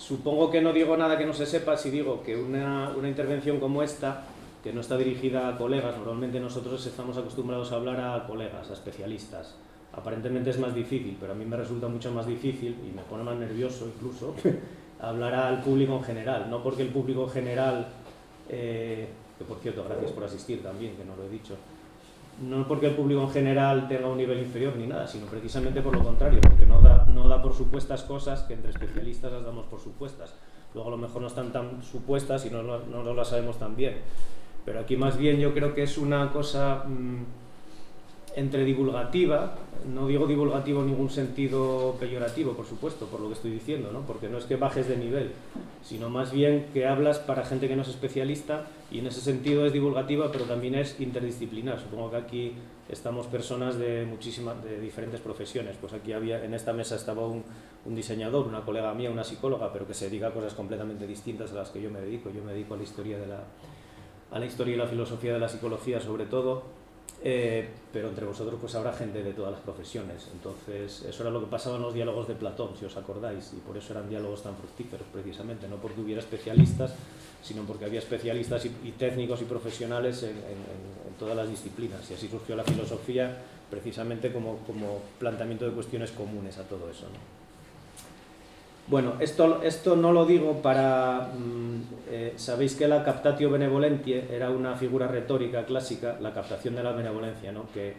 Supongo que no digo nada que no se sepa si digo que una intervención como esta, que no está dirigida a colegas, normalmente nosotros estamos acostumbrados a hablar a colegas, a especialistas. Aparentemente es más difícil, pero a mí me resulta mucho más difícil y me pone más nervioso incluso hablar al público en general. No porque el público en general, que por cierto, gracias por asistir también, que no lo he dicho, no porque el público en general tenga un nivel inferior ni nada, sino precisamente por lo contrario, porque no da por supuestas cosas que entre especialistas las damos por supuestas. Luego a lo mejor no están tan supuestas y no las sabemos tan bien. Pero aquí más bien yo creo que es una cosa entre divulgativa, no digo divulgativo en ningún sentido peyorativo, por supuesto, por lo que estoy diciendo, ¿no? Porque no es que bajes de nivel, sino más bien que hablas para gente que no es especialista, y en ese sentido es divulgativa, pero también es interdisciplinar. Supongo que aquí estamos personas de diferentes profesiones. Pues aquí en esta mesa estaba un diseñador, una colega mía, una psicóloga, pero que se dedica a cosas completamente distintas a las que yo me dedico. Yo me dedico a la historia y la filosofía de la psicología sobre todo. Pero entre vosotros pues habrá gente de todas las profesiones. Entonces eso era lo que pasaba en los diálogos de Platón, si os acordáis, y por eso eran diálogos tan fructíferos precisamente, no porque hubiera especialistas, sino porque había especialistas y técnicos y profesionales en todas las disciplinas, y así surgió la filosofía precisamente como planteamiento de cuestiones comunes a todo eso, ¿no? Bueno, esto no lo digo para... sabéis que la captatio benevolentiae era una figura retórica clásica, la captación de la benevolencia, ¿no? Que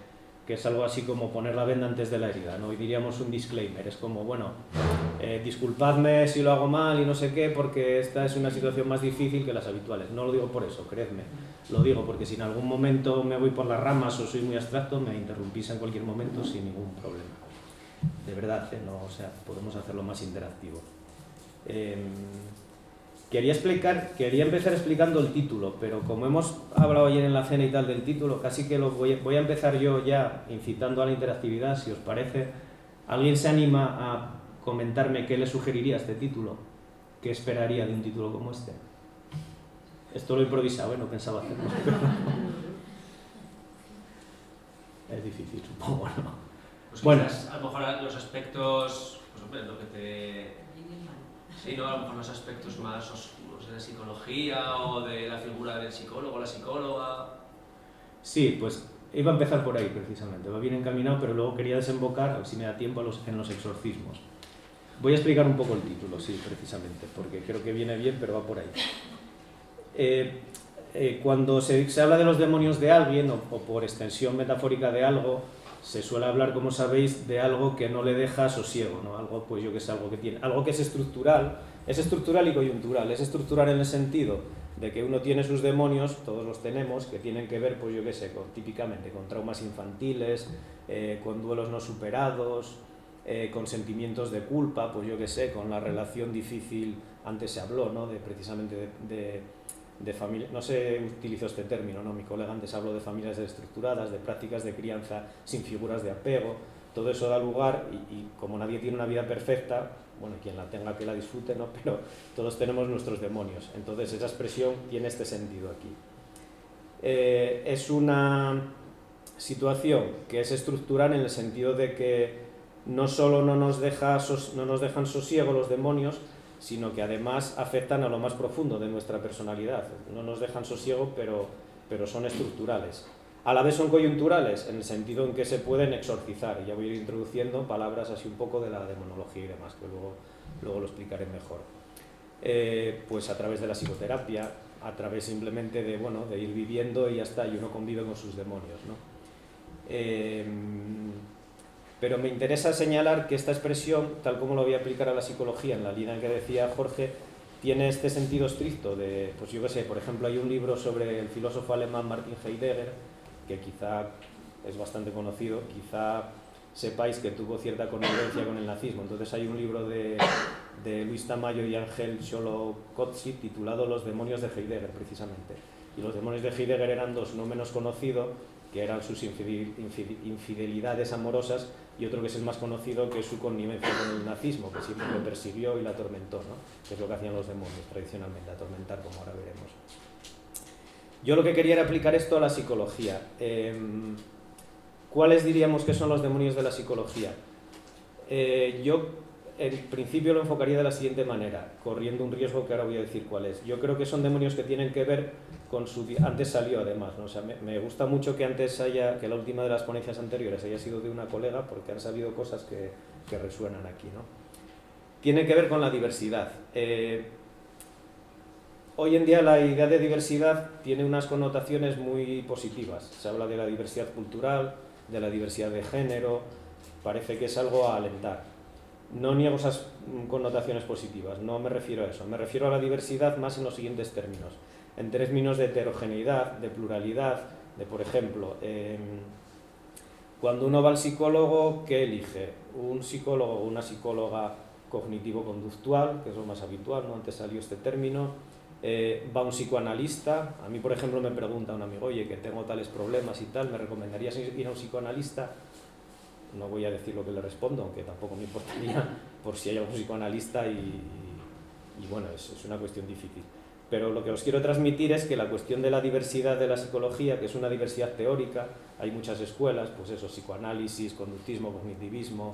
es algo así como poner la venda antes de la herida, ¿no? Y diríamos un disclaimer, es como, bueno, disculpadme si lo hago mal y no sé qué, porque esta es una situación más difícil que las habituales. No lo digo por eso, creedme, lo digo porque si en algún momento me voy por las ramas o soy muy abstracto, me interrumpís en cualquier momento sin ningún problema. De verdad, ¿no? O sea, podemos hacerlo más interactivo. Quería empezar explicando el título, pero como hemos hablado ayer en la cena y tal del título, casi que voy a empezar yo ya incitando a la interactividad, si os parece. ¿Alguien se anima a comentarme qué le sugeriría a este título? ¿Qué esperaría de un título como este? Esto lo he improvisado, no pensaba hacerlo. Es difícil, supongo, ¿no? Pues bueno, quizás, a lo mejor los aspectos, pues hombre, lo que te... Sí, ¿no? A lo mejor los aspectos más oscuros de la psicología o de la figura del psicólogo, la psicóloga. Sí, pues iba a empezar por ahí precisamente, va bien encaminado, pero luego quería desembocar, a ver si me da tiempo, en los exorcismos. Voy a explicar un poco el título, sí, precisamente, porque creo que viene bien, pero va por ahí. Cuando se habla de los demonios de alguien, o por extensión metafórica de algo, se suele hablar, como sabéis, de algo que no le deja sosiego, ¿no? Algo, pues yo que sé, algo que es estructural y coyuntural. Es estructural en el sentido de que uno tiene sus demonios, todos los tenemos, que tienen que ver, pues yo que sé, típicamente con traumas infantiles, con duelos no superados, con sentimientos de culpa, pues yo que sé, con la relación difícil, antes se habló, ¿no? Precisamente de familia, no se utilizó este término, ¿no? Mi colega antes habló de familias desestructuradas, de prácticas de crianza sin figuras de apego. Todo eso da lugar, y como nadie tiene una vida perfecta, bueno, quien la tenga que la disfrute, ¿no? Pero todos tenemos nuestros demonios. Entonces esa expresión tiene este sentido aquí. Es una situación que es estructural en el sentido de que no solo no nos dejan sosiego los demonios, sino que además afectan a lo más profundo de nuestra personalidad. No nos dejan sosiego, pero son estructurales. A la vez son coyunturales, en el sentido en que se pueden exorcizar. Y ya voy a ir introduciendo palabras así un poco de la demonología y demás, que luego lo explicaré mejor. Pues a través de la psicoterapia, a través simplemente de ir viviendo y ya está, y uno convive con sus demonios, ¿no? Pero me interesa señalar que esta expresión, tal como lo voy a aplicar a la psicología, en la línea que decía Jorge, tiene este sentido estricto de, pues yo qué sé, por ejemplo, hay un libro sobre el filósofo alemán Martin Heidegger, que quizá es bastante conocido, quizá sepáis que tuvo cierta connivencia con el nazismo. Entonces hay un libro de Luis Tamayo y Ángel Xolocotzi titulado Los demonios de Heidegger, precisamente. Y los demonios de Heidegger eran dos, no menos conocido, que eran sus infidelidades amorosas, y otro que es el más conocido, que es su connivencia con el nazismo, que siempre lo persiguió y lo atormentó, ¿no? Que es lo que hacían los demonios tradicionalmente, atormentar, como ahora veremos. Yo lo que quería era aplicar esto a la psicología. ¿Cuáles diríamos que son los demonios de la psicología? Yo en principio lo enfocaría de la siguiente manera, corriendo un riesgo que ahora voy a decir cuál es. Yo creo que son demonios que tienen que ver con su... Antes salió además, ¿no? O sea, me gusta mucho que que la última de las ponencias anteriores haya sido de una colega, porque han salido cosas que resuenan aquí, ¿no? Tiene que ver con la diversidad. Hoy en día la idea de diversidad tiene unas connotaciones muy positivas. Se habla de la diversidad cultural, de la diversidad de género, parece que es algo a alentar. No niego esas connotaciones positivas, no me refiero a eso, me refiero a la diversidad más en los siguientes términos, en términos de heterogeneidad, de pluralidad, de, por ejemplo, cuando uno va al psicólogo, ¿qué elige? Un psicólogo o una psicóloga cognitivo-conductual, que es lo más habitual, ¿no? Antes salió este término, va un psicoanalista. A mí, por ejemplo, me pregunta un amigo, oye, que tengo tales problemas y tal, ¿me recomendarías ir a un psicoanalista? No voy a decir lo que le respondo, aunque tampoco me importaría por si hay algún psicoanalista y bueno, es una cuestión difícil. Pero lo que os quiero transmitir es que la cuestión de la diversidad de la psicología, que es una diversidad teórica, hay muchas escuelas, pues eso, psicoanálisis, conductismo, cognitivismo,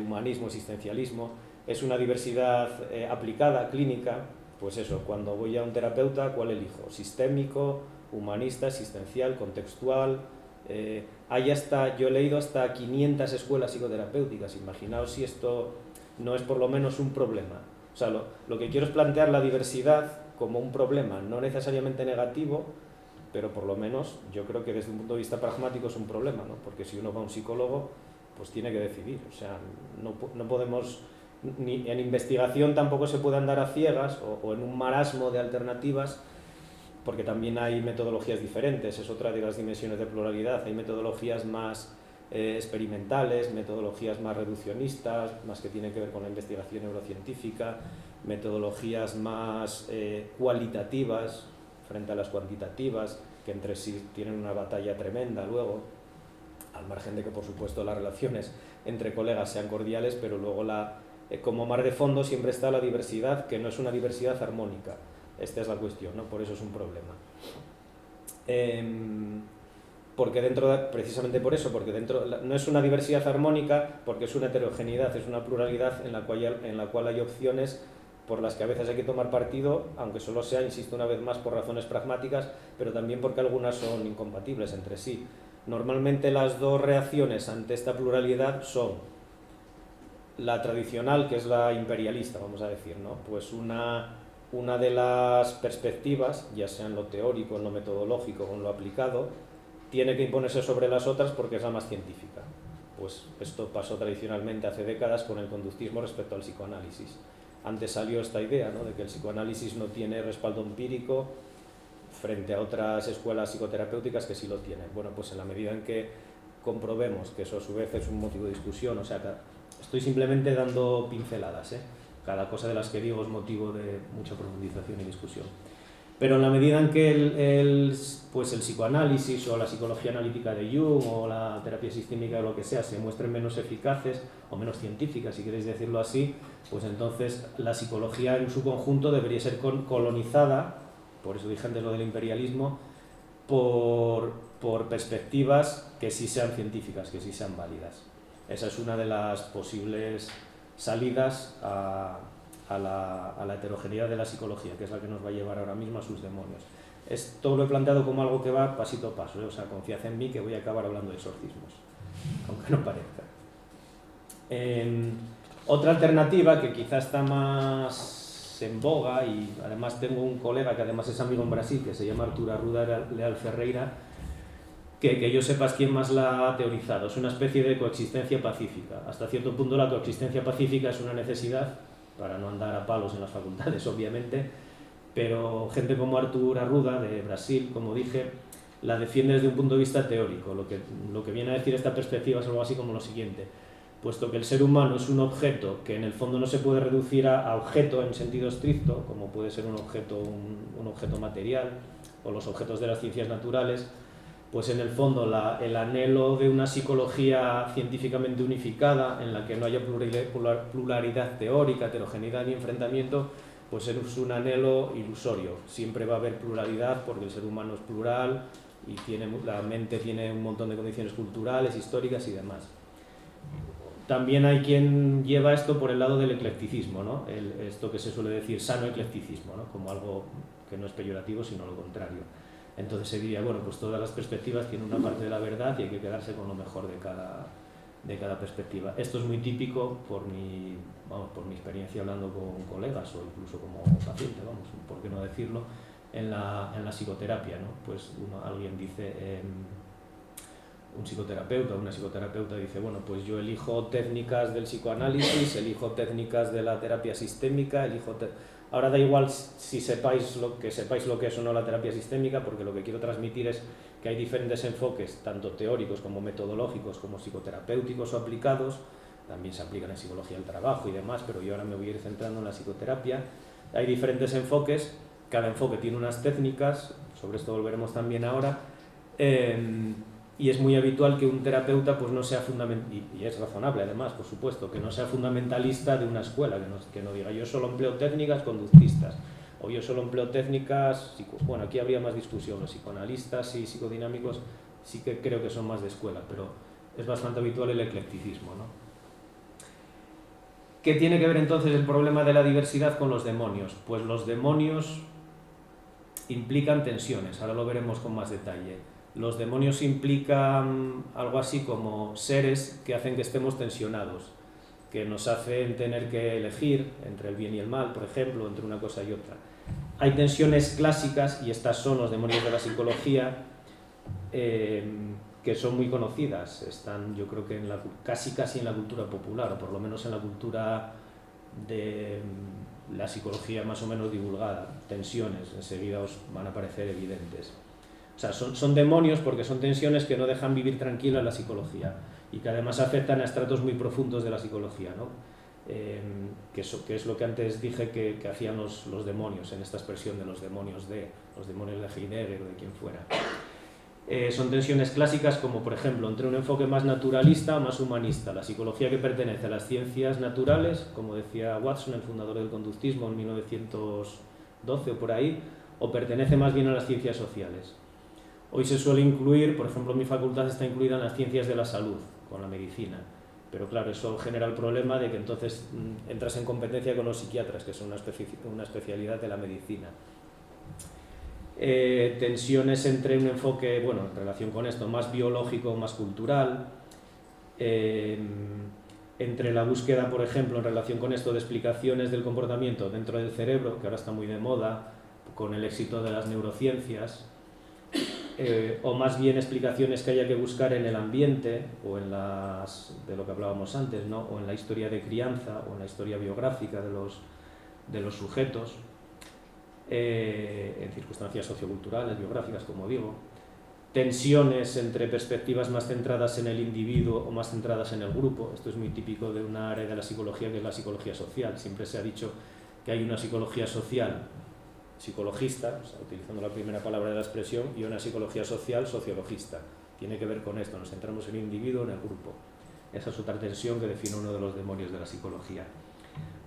humanismo, existencialismo, es una diversidad aplicada, clínica, pues eso, cuando voy a un terapeuta, ¿cuál elijo? Sistémico, humanista, existencial, contextual. Yo he leído hasta 500 escuelas psicoterapéuticas. Imaginaos si esto no es por lo menos un problema. O sea, lo que quiero es plantear la diversidad como un problema, no necesariamente negativo, pero por lo menos yo creo que desde un punto de vista pragmático es un problema, ¿no? Porque si uno va a un psicólogo, pues tiene que decidir. O sea, no podemos, ni en investigación tampoco se puede andar a ciegas o en un marasmo de alternativas, porque también hay metodologías diferentes, es otra de las dimensiones de pluralidad. Hay metodologías más experimentales, metodologías más reduccionistas, más que tienen que ver con la investigación neurocientífica, metodologías más cualitativas frente a las cuantitativas, que entre sí tienen una batalla tremenda luego, al margen de que por supuesto las relaciones entre colegas sean cordiales, pero luego como mar de fondo siempre está la diversidad, que no es una diversidad armónica. Esta es la cuestión, ¿no? Por eso es un problema. Porque precisamente por eso, porque no es una diversidad armónica, porque es una heterogeneidad, es una pluralidad en la cual hay opciones por las que a veces hay que tomar partido, aunque solo sea, insisto una vez más, por razones pragmáticas, pero también porque algunas son incompatibles entre sí. Normalmente las dos reacciones ante esta pluralidad son la tradicional, que es la imperialista, vamos a decir, ¿no? Pues una de las perspectivas, ya sea en lo teórico, en lo metodológico o en lo aplicado, tiene que imponerse sobre las otras porque es la más científica. Pues esto pasó tradicionalmente hace décadas con el conductismo respecto al psicoanálisis. Antes salió esta idea, ¿no?, de que el psicoanálisis no tiene respaldo empírico frente a otras escuelas psicoterapéuticas que sí lo tienen. Bueno, pues en la medida en que comprobemos que eso a su vez es un motivo de discusión, o sea, estoy simplemente dando pinceladas, cada cosa de las que digo es motivo de mucha profundización y discusión. Pero en la medida en que el psicoanálisis o la psicología analítica de Jung o la terapia sistémica o lo que sea se muestren menos eficaces o menos científicas, si queréis decirlo así, pues entonces la psicología en su conjunto debería ser colonizada, por eso dije antes lo del imperialismo, por perspectivas que sí sean científicas, que sí sean válidas. Esa es una de las posibles salidas a la heterogeneidad de la psicología, que es la que nos va a llevar ahora mismo a sus demonios. Esto lo he planteado como algo que va pasito a paso, o sea, confiad en mí que voy a acabar hablando de exorcismos, aunque no parezca. Otra alternativa que quizá está más en boga, y además tengo un colega que además es amigo en Brasil, que se llama Artur Arruda Leal Ferreira, que yo sepas quién más la ha teorizado. Es una especie de coexistencia pacífica. Hasta cierto punto la coexistencia pacífica es una necesidad, para no andar a palos en las facultades, obviamente, pero gente como Artur Arruda, de Brasil, como dije, la defiende desde un punto de vista teórico. Lo que viene a decir esta perspectiva es algo así como lo siguiente: puesto que el ser humano es un objeto que en el fondo no se puede reducir a objeto en sentido estricto, como puede ser un objeto material o los objetos de las ciencias naturales, pues en el fondo el anhelo de una psicología científicamente unificada, en la que no haya pluralidad teórica, heterogeneidad ni enfrentamiento, pues es un anhelo ilusorio. Siempre va a haber pluralidad porque el ser humano es plural y la mente tiene un montón de condiciones culturales, históricas y demás. También hay quien lleva esto por el lado del eclecticismo, ¿no? Esto que se suele decir sano eclecticismo, ¿no? Como algo que no es peyorativo, sino lo contrario. Entonces se diría, bueno, pues todas las perspectivas tienen una parte de la verdad y hay que quedarse con lo mejor de cada perspectiva. Esto es muy típico por mi experiencia hablando con colegas o incluso como paciente, vamos, por qué no decirlo, en la psicoterapia, ¿no? Pues alguien dice, un psicoterapeuta o una psicoterapeuta dice, bueno, pues yo elijo técnicas del psicoanálisis, elijo técnicas de la terapia sistémica, ahora da igual si sepáis lo que es o no la terapia sistémica, porque lo que quiero transmitir es que hay diferentes enfoques, tanto teóricos como metodológicos, como psicoterapéuticos o aplicados, también se aplican en psicología del trabajo y demás, pero yo ahora me voy a ir centrando en la psicoterapia. Hay diferentes enfoques, cada enfoque tiene unas técnicas, sobre esto volveremos también ahora, y es muy habitual que un terapeuta pues no sea y es razonable además, por supuesto, que no sea fundamentalista de una escuela, que no diga yo solo empleo técnicas conductistas, o yo solo empleo técnicas, bueno, aquí habría más discusión, los psicoanalistas y psicodinámicos sí que creo que son más de escuela, pero es bastante habitual el eclecticismo, ¿no? ¿Qué tiene que ver entonces el problema de la diversidad con los demonios? Pues los demonios implican tensiones, ahora lo veremos con más detalle. Los demonios implican algo así como seres que hacen que estemos tensionados, que nos hacen tener que elegir entre el bien y el mal, por ejemplo, entre una cosa y otra. Hay tensiones clásicas, y estas son los demonios de la psicología, que son muy conocidas, están yo creo que casi en la cultura popular, o por lo menos en la cultura de la psicología más o menos divulgada. Tensiones, enseguida os van a parecer evidentes. O sea, son demonios porque son tensiones que no dejan vivir tranquila la psicología y que además afectan a estratos muy profundos de la psicología, ¿no? Que es lo que antes dije que hacían los demonios, en esta expresión de los demonios de Heidegger o de quien fuera. Son tensiones clásicas como, por ejemplo, entre un enfoque más naturalista o más humanista, la psicología que pertenece a las ciencias naturales, como decía Watson, el fundador del conductismo en 1912 o por ahí, o pertenece más bien a las ciencias sociales. Hoy se suele incluir, por ejemplo, mi facultad está incluida en las ciencias de la salud, con la medicina, pero claro, eso genera el problema de que entonces entras en competencia con los psiquiatras, que son una especialidad de la medicina. Tensiones entre un enfoque, bueno, en relación con esto, más biológico, más cultural, entre la búsqueda, por ejemplo, en relación con esto de explicaciones del comportamiento dentro del cerebro, que ahora está muy de moda, con el éxito de las neurociencias, o más bien explicaciones que haya que buscar en el ambiente o en de lo que hablábamos antes, ¿no? O en la historia de crianza o en la historia biográfica de los sujetos, en circunstancias socioculturales, biográficas, como digo. Tensiones entre perspectivas más centradas en el individuo o más centradas en el grupo. Esto es muy típico de una área de la psicología que es la psicología social. Siempre se ha dicho que hay una psicología social psicologista, o sea, utilizando la primera palabra de la expresión, y una psicología social sociologista. Tiene que ver con esto, nos centramos en el individuo, en el grupo. Esa es otra tensión que define uno de los demonios de la psicología.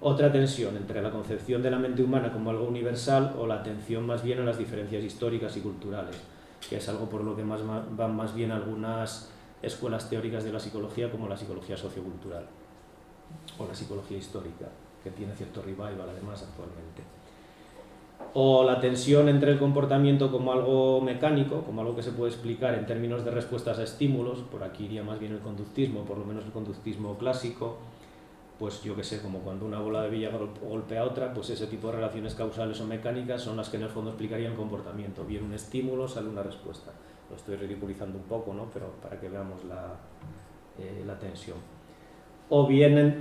Otra tensión entre la concepción de la mente humana como algo universal o la atención más bien a las diferencias históricas y culturales, que es algo por lo que van más bien algunas escuelas teóricas de la psicología como la psicología sociocultural o la psicología histórica, que tiene cierto revival además actualmente. O la tensión entre el comportamiento como algo mecánico, como algo que se puede explicar en términos de respuestas a estímulos, por aquí iría más bien el conductismo, por lo menos el conductismo clásico, pues yo que sé, como cuando una bola de billar golpea a otra, pues ese tipo de relaciones causales o mecánicas son las que en el fondo explicarían el comportamiento. Viene un estímulo, sale una respuesta. Lo estoy ridiculizando un poco, ¿no? Pero para que veamos la tensión. O bien,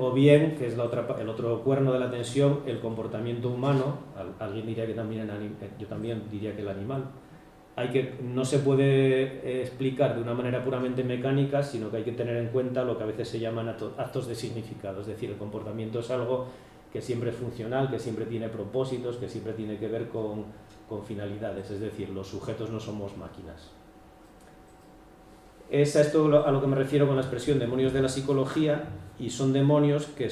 que es el otro cuerno de la tensión, el comportamiento humano. Alguien diría que también yo también diría que el animal. No se puede explicar de una manera puramente mecánica, sino que hay que tener en cuenta lo que a veces se llaman actos de significado. Es decir, el comportamiento es algo que siempre es funcional, que siempre tiene propósitos, que siempre tiene que ver con finalidades. Es decir, los sujetos no somos máquinas. Es a esto a lo que me refiero con la expresión demonios de la psicología, y son demonios que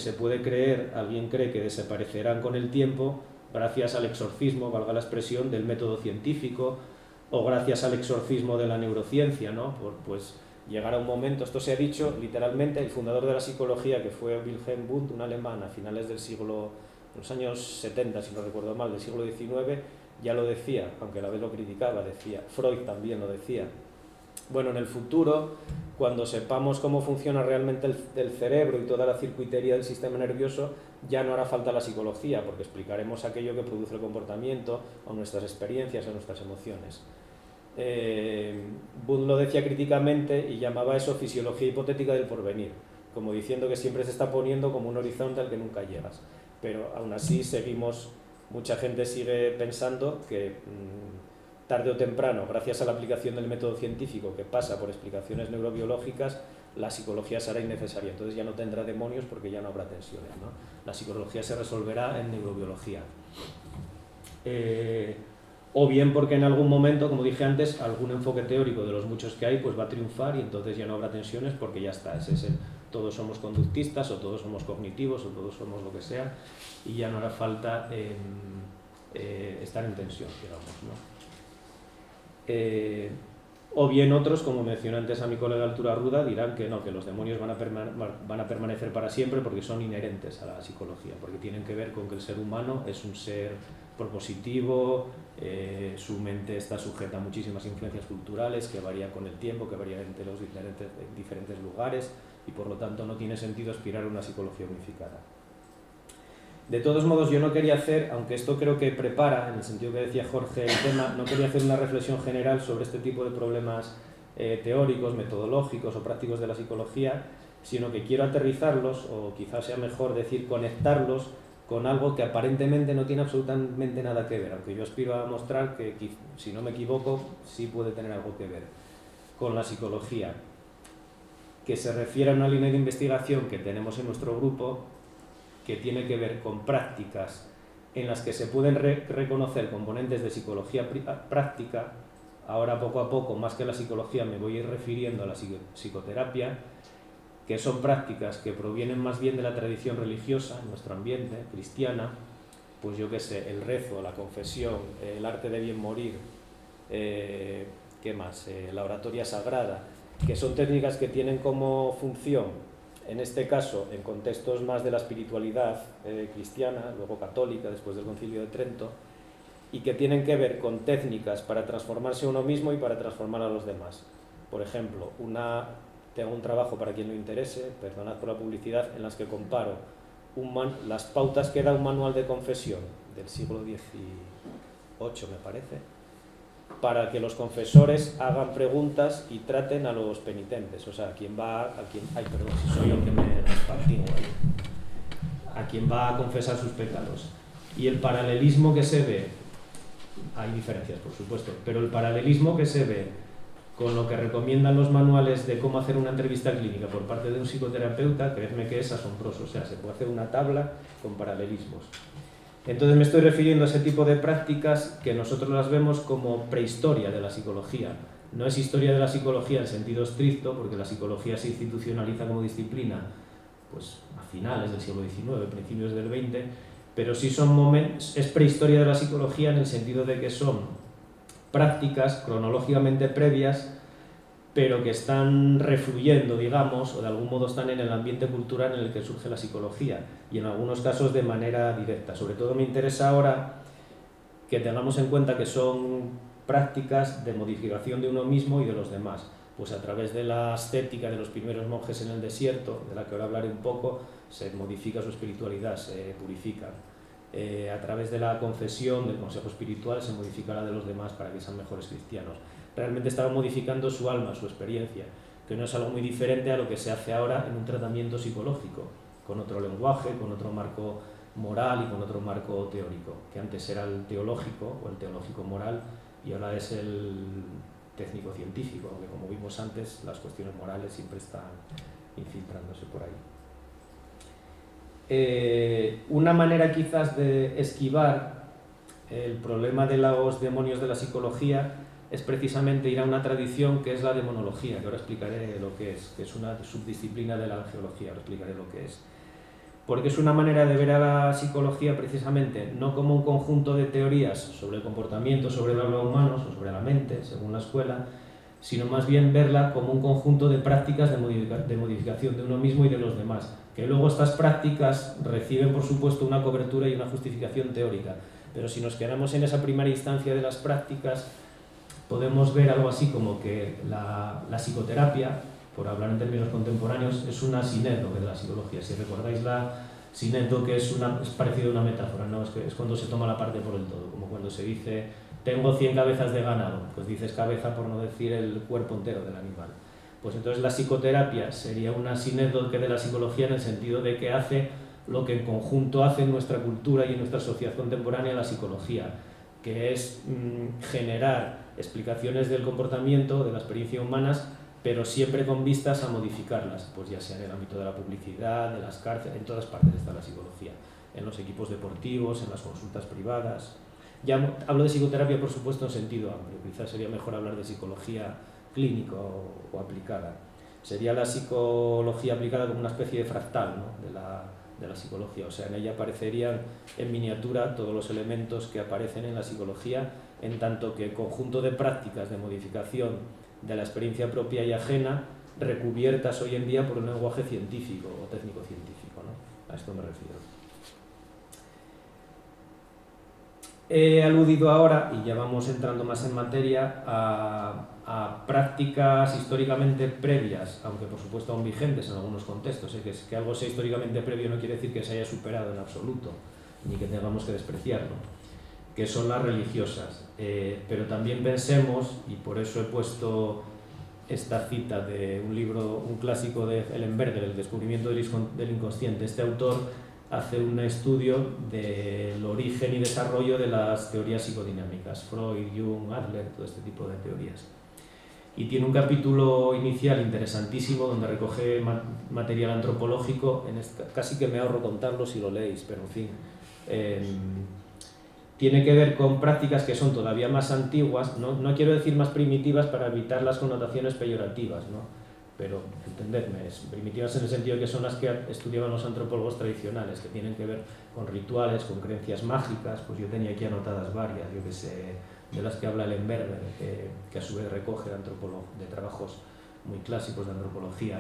alguien cree que desaparecerán con el tiempo gracias al exorcismo, valga la expresión, del método científico, o gracias al exorcismo de la neurociencia, ¿no? Pues llegará un momento, esto se ha dicho literalmente, el fundador de la psicología, que fue Wilhelm Wundt, un alemán a finales del siglo, de los años 70, si no recuerdo mal, del siglo XIX, ya lo decía, aunque a la vez lo criticaba, decía, Freud también lo decía. Bueno, en el futuro, cuando sepamos cómo funciona realmente el cerebro y toda la circuitería del sistema nervioso, ya no hará falta la psicología, porque explicaremos aquello que produce el comportamiento, o nuestras experiencias, o nuestras emociones. Wundt lo decía críticamente y llamaba eso fisiología hipotética del porvenir, como diciendo que siempre se está poniendo como un horizonte al que nunca llegas. Pero aún así mucha gente sigue pensando que tarde o temprano, gracias a la aplicación del método científico que pasa por explicaciones neurobiológicas, la psicología será innecesaria. Entonces ya no tendrá demonios porque ya no habrá tensiones, ¿no? La psicología se resolverá en neurobiología. O bien porque en algún momento, como dije antes, algún enfoque teórico de los muchos que hay pues va a triunfar y entonces ya no habrá tensiones porque ya está, todos somos conductistas o todos somos cognitivos o todos somos lo que sea y ya no hará falta estar en tensión, digamos, ¿no? O bien otros, como mencioné antes a mi colega Altura Ruda, dirán que no, que los demonios van a permanecer para siempre porque son inherentes a la psicología, porque tienen que ver con que el ser humano es un ser propositivo, su mente está sujeta a muchísimas influencias culturales que varían con el tiempo, que varían entre los diferentes lugares y por lo tanto no tiene sentido aspirar a una psicología unificada. De todos modos, yo no quería hacer, aunque esto creo que prepara, en el sentido que decía Jorge, el tema, no quería hacer una reflexión general sobre este tipo de problemas teóricos, metodológicos o prácticos de la psicología, sino que quiero aterrizarlos, o quizás sea mejor decir conectarlos con algo que aparentemente no tiene absolutamente nada que ver, aunque yo aspiro a mostrar que, si no me equivoco, sí puede tener algo que ver con la psicología, que se refiere a una línea de investigación que tenemos en nuestro grupo, que tiene que ver con prácticas en las que se pueden reconocer componentes de psicología práctica. Ahora poco a poco, más que la psicología, me voy a ir refiriendo a la psicoterapia, que son prácticas que provienen más bien de la tradición religiosa, en nuestro ambiente, cristiana, pues yo qué sé, el rezo, la confesión, el arte de bien morir, ¿qué más? La oratoria sagrada, que son técnicas que tienen como función, en este caso, en contextos más de la espiritualidad cristiana, luego católica, después del Concilio de Trento, y que tienen que ver con técnicas para transformarse uno mismo y para transformar a los demás. Por ejemplo, tengo un trabajo para quien lo interese, perdonad por la publicidad, en las que comparo las pautas que da un manual de confesión del siglo XVIII, me parece, para que los confesores hagan preguntas y traten a los penitentes, o sea, a quien va a confesar sus pecados. Y el paralelismo que se ve, hay diferencias por supuesto, pero el paralelismo que se ve con lo que recomiendan los manuales de cómo hacer una entrevista clínica por parte de un psicoterapeuta, creedme que es asombroso, o sea, se puede hacer una tabla con paralelismos. Entonces me estoy refiriendo a ese tipo de prácticas que nosotros las vemos como prehistoria de la psicología. No es historia de la psicología en sentido estricto, porque la psicología se institucionaliza como disciplina pues, a finales del siglo XIX, principios del XX, pero sí es prehistoria de la psicología en el sentido de que son prácticas cronológicamente previas, pero que están refluyendo, digamos, o de algún modo están en el ambiente cultural en el que surge la psicología, y en algunos casos de manera directa. Sobre todo me interesa ahora que tengamos en cuenta que son prácticas de modificación de uno mismo y de los demás, pues a través de la ascética de los primeros monjes en el desierto, de la que ahora hablaré un poco, se modifica su espiritualidad, se purifica. A través de la confesión, del consejo espiritual, se modifica la de los demás para que sean mejores cristianos. Realmente estaban modificando su alma, su experiencia, que no es algo muy diferente a lo que se hace ahora en un tratamiento psicológico, con otro lenguaje, con otro marco moral y con otro marco teórico, que antes era el teológico o el teológico moral y ahora es el técnico-científico, aunque como vimos antes, las cuestiones morales siempre están infiltrándose por ahí. Una manera quizás de esquivar el problema de los demonios de la psicología es precisamente ir a una tradición que es la demonología, que ahora explicaré lo que es una subdisciplina de la angiología, ahora explicaré lo que es. Porque es una manera de ver a la psicología precisamente no como un conjunto de teorías sobre el comportamiento, sobre el habla humano o sobre la mente, según la escuela, sino más bien verla como un conjunto de prácticas de modificación de uno mismo y de los demás, que luego estas prácticas reciben, por supuesto, una cobertura y una justificación teórica, pero si nos quedamos en esa primera instancia de las prácticas, podemos ver algo así como que la psicoterapia, por hablar en términos contemporáneos, es una sinédoque de la psicología. Si recordáis la sinédoque es parecido a una metáfora, ¿no? Es cuando se toma la parte por el todo, como cuando se dice tengo 100 cabezas de ganado, pues dices cabeza por no decir el cuerpo entero del animal. Pues entonces la psicoterapia sería una sinédoque de la psicología en el sentido de que hace lo que en conjunto hace en nuestra cultura y en nuestra sociedad contemporánea la psicología, que es generar explicaciones del comportamiento, de la experiencia humanas, pero siempre con vistas a modificarlas, pues ya sea en el ámbito de la publicidad, de las cárceles, en todas partes está la psicología, en los equipos deportivos, en las consultas privadas. Ya hablo de psicoterapia, por supuesto, en sentido amplio, quizás sería mejor hablar de psicología clínica o aplicada. Sería la psicología aplicada como una especie de fractal, ¿no?, de la psicología, o sea, en ella aparecerían en miniatura todos los elementos que aparecen en la psicología, en tanto que conjunto de prácticas de modificación de la experiencia propia y ajena, recubiertas hoy en día por un lenguaje científico o técnico-científico, ¿no? A esto me refiero. He aludido ahora, y ya vamos entrando más en materia, a prácticas históricamente previas, aunque por supuesto aún vigentes en algunos contextos. Que algo sea históricamente previo no quiere decir que se haya superado en absoluto, ni que tengamos que despreciarlo, que son las religiosas. Pero también pensemos, y por eso he puesto esta cita de un libro, un clásico de Ellenberger, El descubrimiento del inconsciente. Este autor hace un estudio del origen y desarrollo de las teorías psicodinámicas, Freud, Jung, Adler, todo este tipo de teorías. Y tiene un capítulo inicial interesantísimo donde recoge material antropológico, casi que me ahorro contarlo si lo leéis, pero en fin. Tiene que ver con prácticas que son todavía más antiguas, no quiero decir más primitivas para evitar las connotaciones peyorativas, ¿no? Pero entendedme, primitivas en el sentido de que son las que estudiaban los antropólogos tradicionales, que tienen que ver con rituales, con creencias mágicas. Pues yo tenía aquí anotadas varias, yo que sé, de las que habla Ellenberger, que a su vez recoge de trabajos muy clásicos de antropología.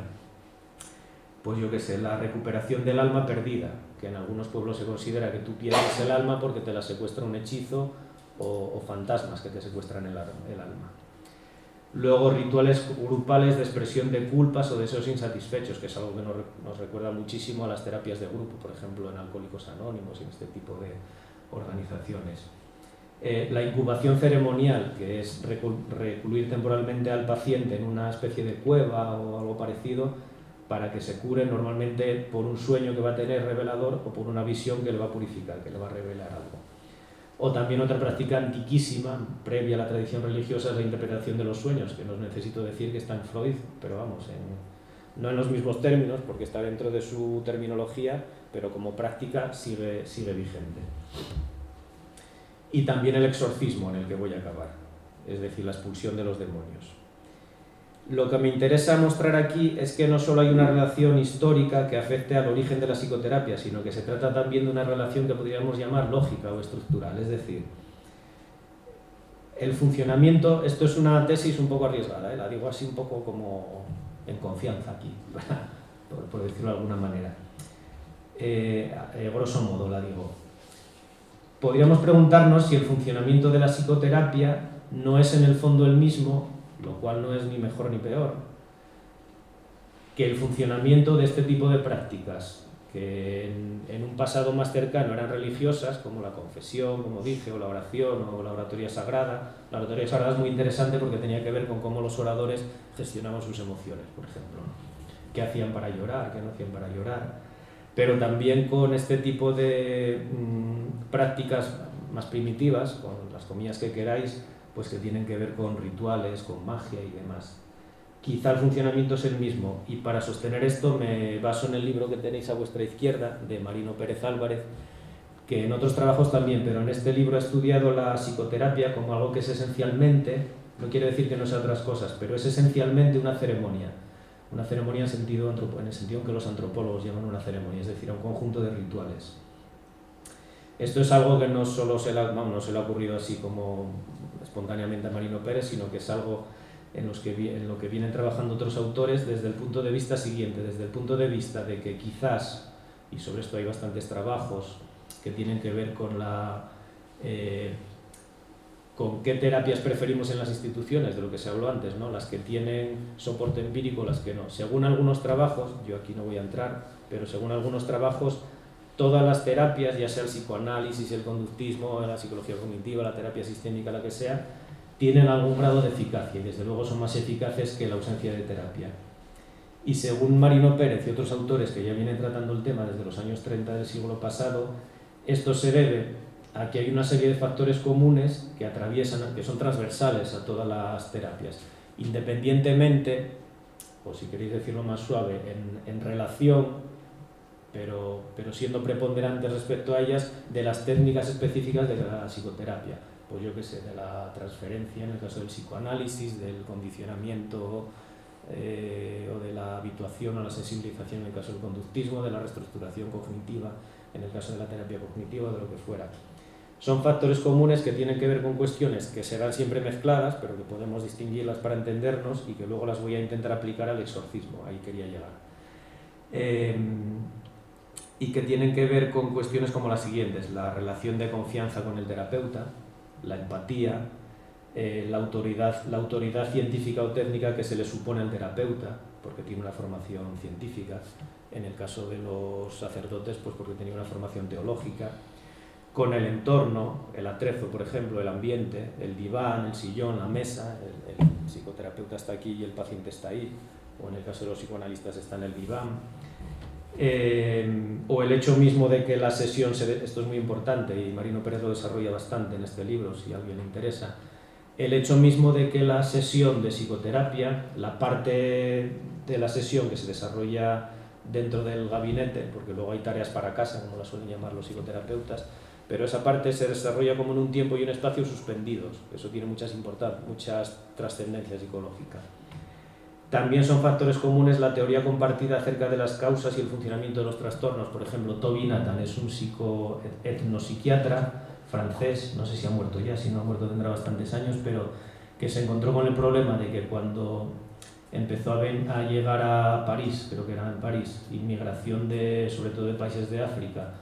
Pues yo que sé, la recuperación del alma perdida, que en algunos pueblos se considera que tú pierdes el alma porque te la secuestra un hechizo o fantasmas que te secuestran el alma. Luego rituales grupales de expresión de culpas o deseos insatisfechos, que es algo que nos recuerda muchísimo a las terapias de grupo, por ejemplo en Alcohólicos Anónimos y en este tipo de organizaciones. La incubación ceremonial, que es recluir temporalmente al paciente en una especie de cueva o algo parecido para que se cure, normalmente por un sueño que va a tener revelador o por una visión que le va a purificar, que le va a revelar algo. O también otra práctica antiquísima, previa a la tradición religiosa, es la interpretación de los sueños, que no os necesito decir que está en Freud, pero vamos, no en los mismos términos, porque está dentro de su terminología, pero como práctica sigue vigente. Y también el exorcismo, en el que voy a acabar, es decir, la expulsión de los demonios. Lo que me interesa mostrar aquí es que no solo hay una relación histórica que afecte al origen de la psicoterapia, sino que se trata también de una relación que podríamos llamar lógica o estructural, es decir, el funcionamiento, esto es una tesis un poco arriesgada, la digo así un poco como en confianza aquí, por decirlo de alguna manera, grosso modo la digo. Podríamos preguntarnos si el funcionamiento de la psicoterapia no es en el fondo el mismo, lo cual no es ni mejor ni peor, que el funcionamiento de este tipo de prácticas, que en un pasado más cercano eran religiosas, como la confesión, como dije, o la oración, o la oratoria sagrada. La oratoria sagrada es muy interesante porque tenía que ver con cómo los oradores gestionaban sus emociones, por ejemplo, ¿no? Qué hacían para llorar, qué no hacían para llorar. Pero también con este tipo de prácticas más primitivas, con las comillas que queráis, pues que tienen que ver con rituales, con magia y demás. Quizá el funcionamiento es el mismo, y para sostener esto me baso en el libro que tenéis a vuestra izquierda, de Marino Pérez Álvarez, que en otros trabajos también, pero en este libro ha estudiado la psicoterapia como algo que es esencialmente, no quiere decir que no sea otras cosas, pero es esencialmente una ceremonia en el sentido en que los antropólogos llaman una ceremonia, es decir, un conjunto de rituales. Esto es algo que no solo se le ha ocurrido así como espontáneamente a Marino Pérez, sino que es algo en lo que vienen trabajando otros autores desde el punto de vista siguiente, desde el punto de vista de que quizás, y sobre esto hay bastantes trabajos que tienen que ver con con qué terapias preferimos en las instituciones, de lo que se habló antes, ¿no? Las que tienen soporte empírico, las que no. Según algunos trabajos, yo aquí no voy a entrar, pero según algunos trabajos, todas las terapias, ya sea el psicoanálisis, el conductismo, la psicología cognitiva, la terapia sistémica, la que sea, tienen algún grado de eficacia y desde luego son más eficaces que la ausencia de terapia. Y según Marino Pérez y otros autores que ya vienen tratando el tema desde los años 30 del siglo pasado, esto se debe a que hay una serie de factores comunes que atraviesan, que son transversales a todas las terapias, independientemente, o si queréis decirlo más suave, en relación, pero siendo preponderantes respecto a ellas, de las técnicas específicas de la psicoterapia. Pues yo qué sé, de la transferencia en el caso del psicoanálisis, del condicionamiento o de la habituación o la sensibilización en el caso del conductismo, de la reestructuración cognitiva en el caso de la terapia cognitiva, de lo que fuera. Son factores comunes que tienen que ver con cuestiones que serán siempre mezcladas, pero que podemos distinguirlas para entendernos y que luego las voy a intentar aplicar al exorcismo, ahí quería llegar. Y que tienen que ver con cuestiones como las siguientes: la relación de confianza con el terapeuta, la empatía, la autoridad científica o técnica que se le supone al terapeuta, porque tiene una formación científica, en el caso de los sacerdotes, pues porque tenía una formación teológica, con el entorno, el atrezo, por ejemplo, el ambiente, el diván, el sillón, la mesa, el psicoterapeuta está aquí y el paciente está ahí, o en el caso de los psicoanalistas está en el diván, o el hecho mismo de que la sesión, esto es muy importante y Marino Pérez lo desarrolla bastante en este libro, si a alguien le interesa, el hecho mismo de que la sesión de psicoterapia, la parte de la sesión que se desarrolla dentro del gabinete, porque luego hay tareas para casa, como las suelen llamar los psicoterapeutas, pero esa parte se desarrolla como en un tiempo y un espacio suspendidos. Eso tiene mucha trascendencia psicológica. También son factores comunes la teoría compartida acerca de las causas y el funcionamiento de los trastornos. Por ejemplo, Toby Nathan es un etnopsiquiatra francés, no sé si ha muerto ya, si no ha muerto tendrá bastantes años, pero que se encontró con el problema de que cuando empezó a llegar a París, creo que era en París, inmigración sobre todo de países de África,